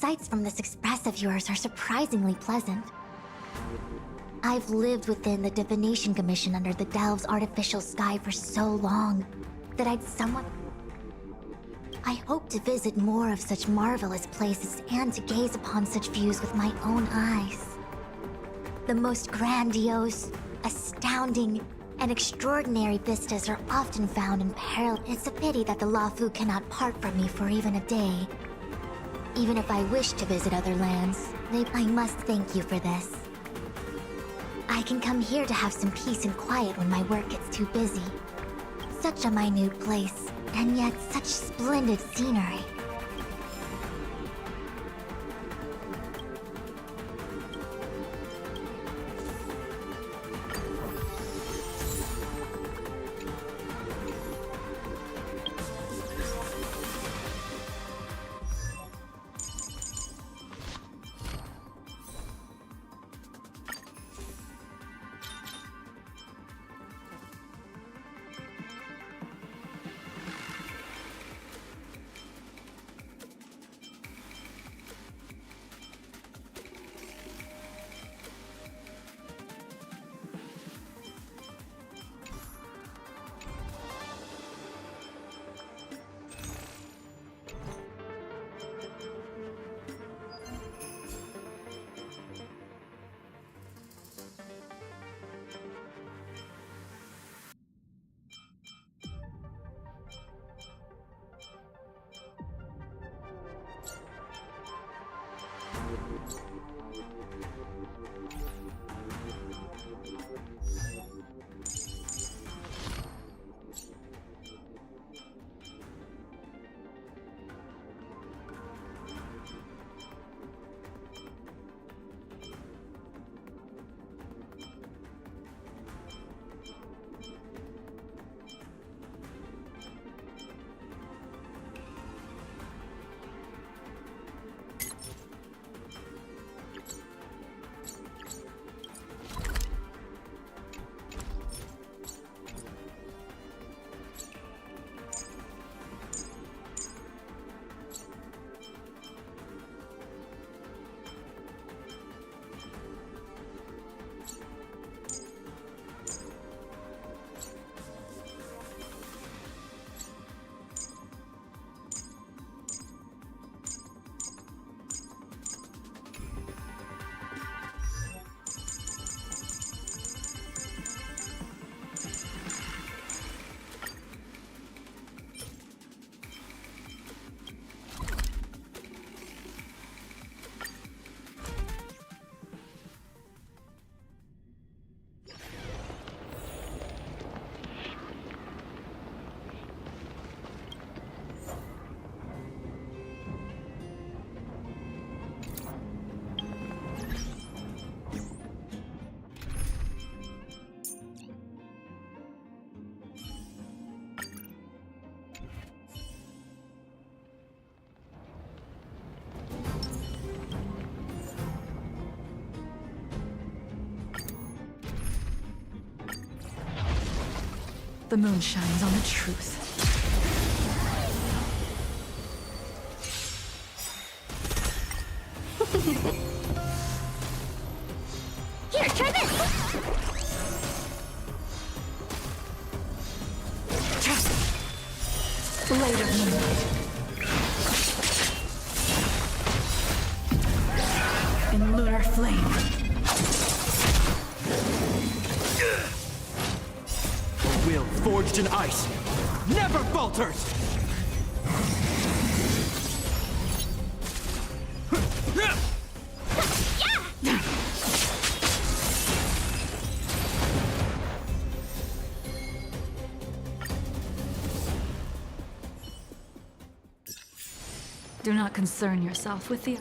sights from this express of yours are surprisingly pleasant. I've lived within the Divination Commission under the Delve's artificial sky for so long that I'd somewhat... I hope to visit more of such marvelous places and to gaze upon such views with my own eyes. The most grandiose, astounding, and extraordinary vistas are often found in peril. It's a pity that the Luofu cannot part from me for even a day. Even if I wish to visit other lands, I must thank you for this. I can come here to have some peace and quiet when my work gets too busy. Such a minute place, and yet such splendid scenery. The moon shines on the truth. Here, try this! Later, moonlight. In lunar flame. Will forged in ice never falters! Do not concern yourself with the...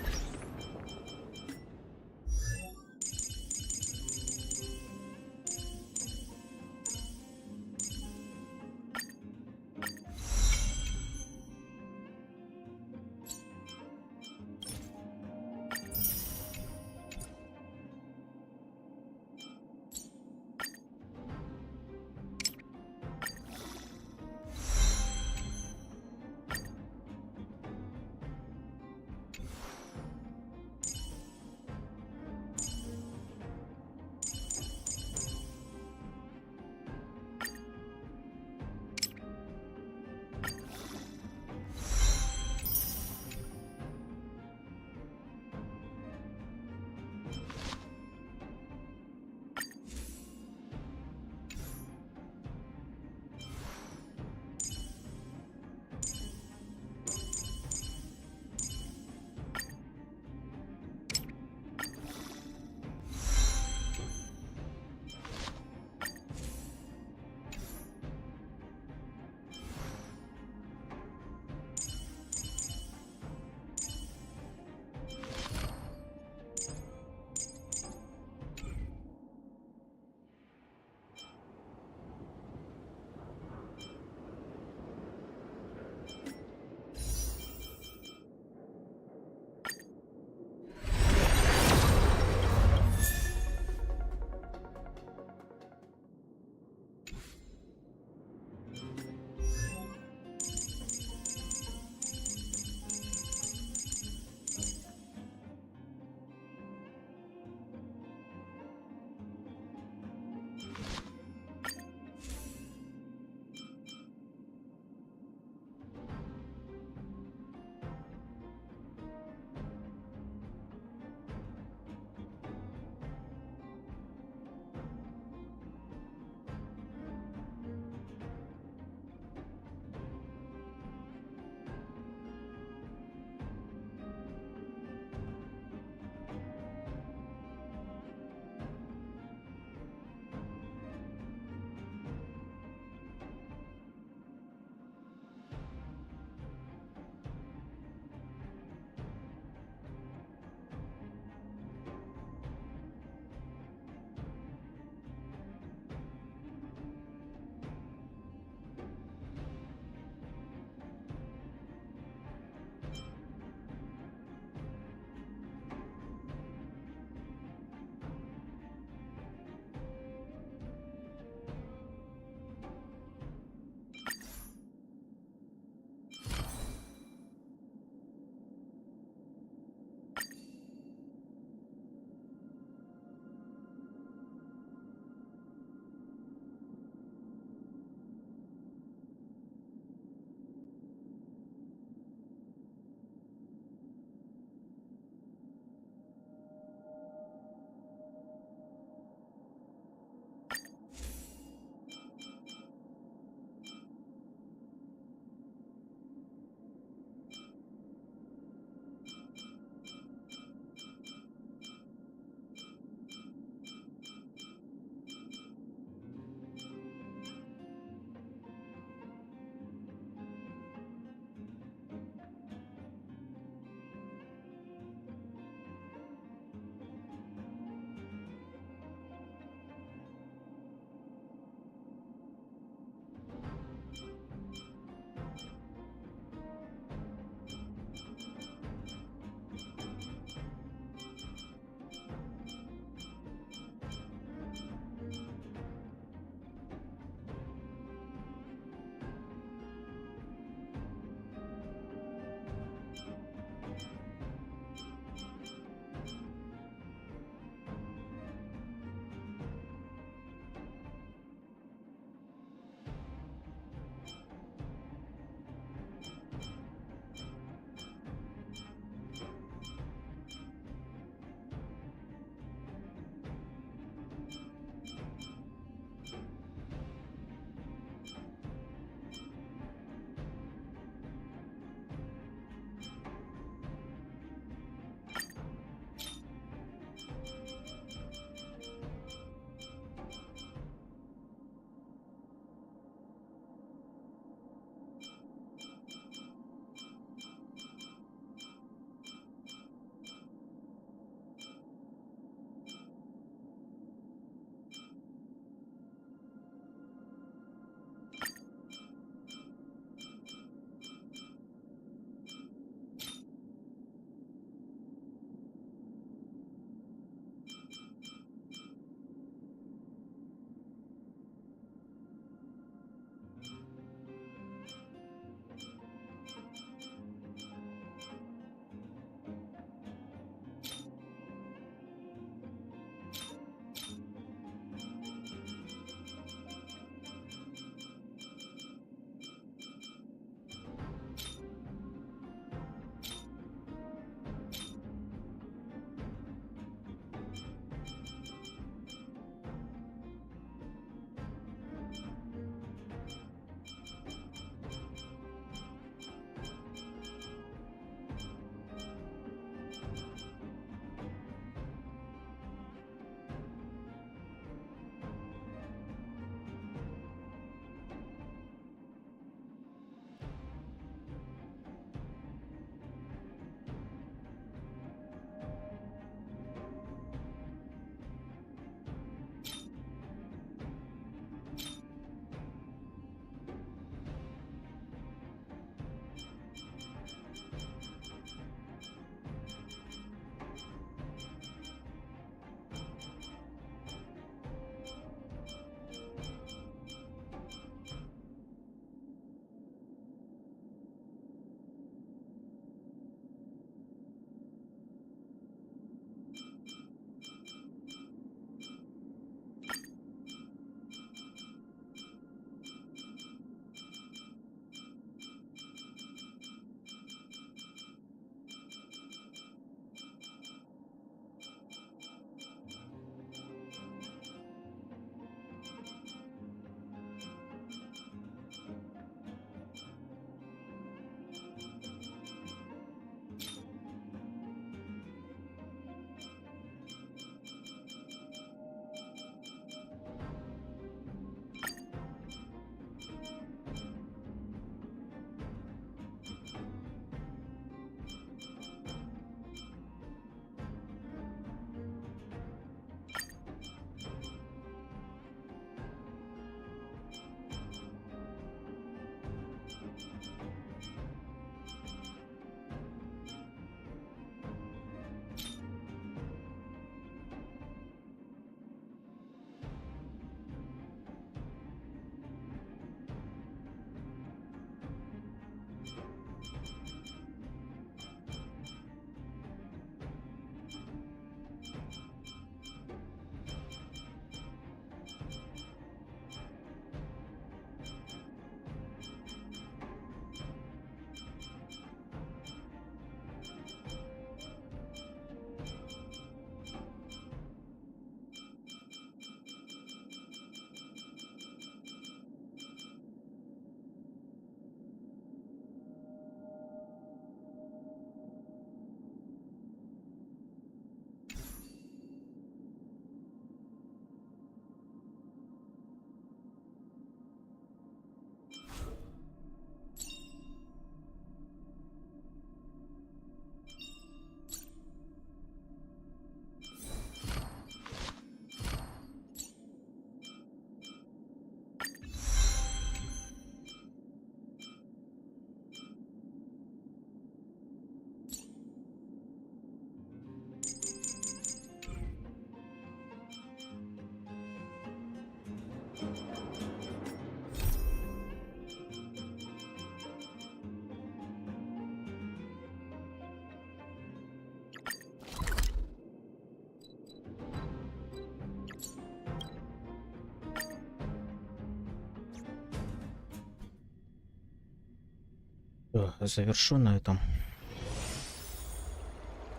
Завершу на этом.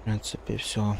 В принципе, все.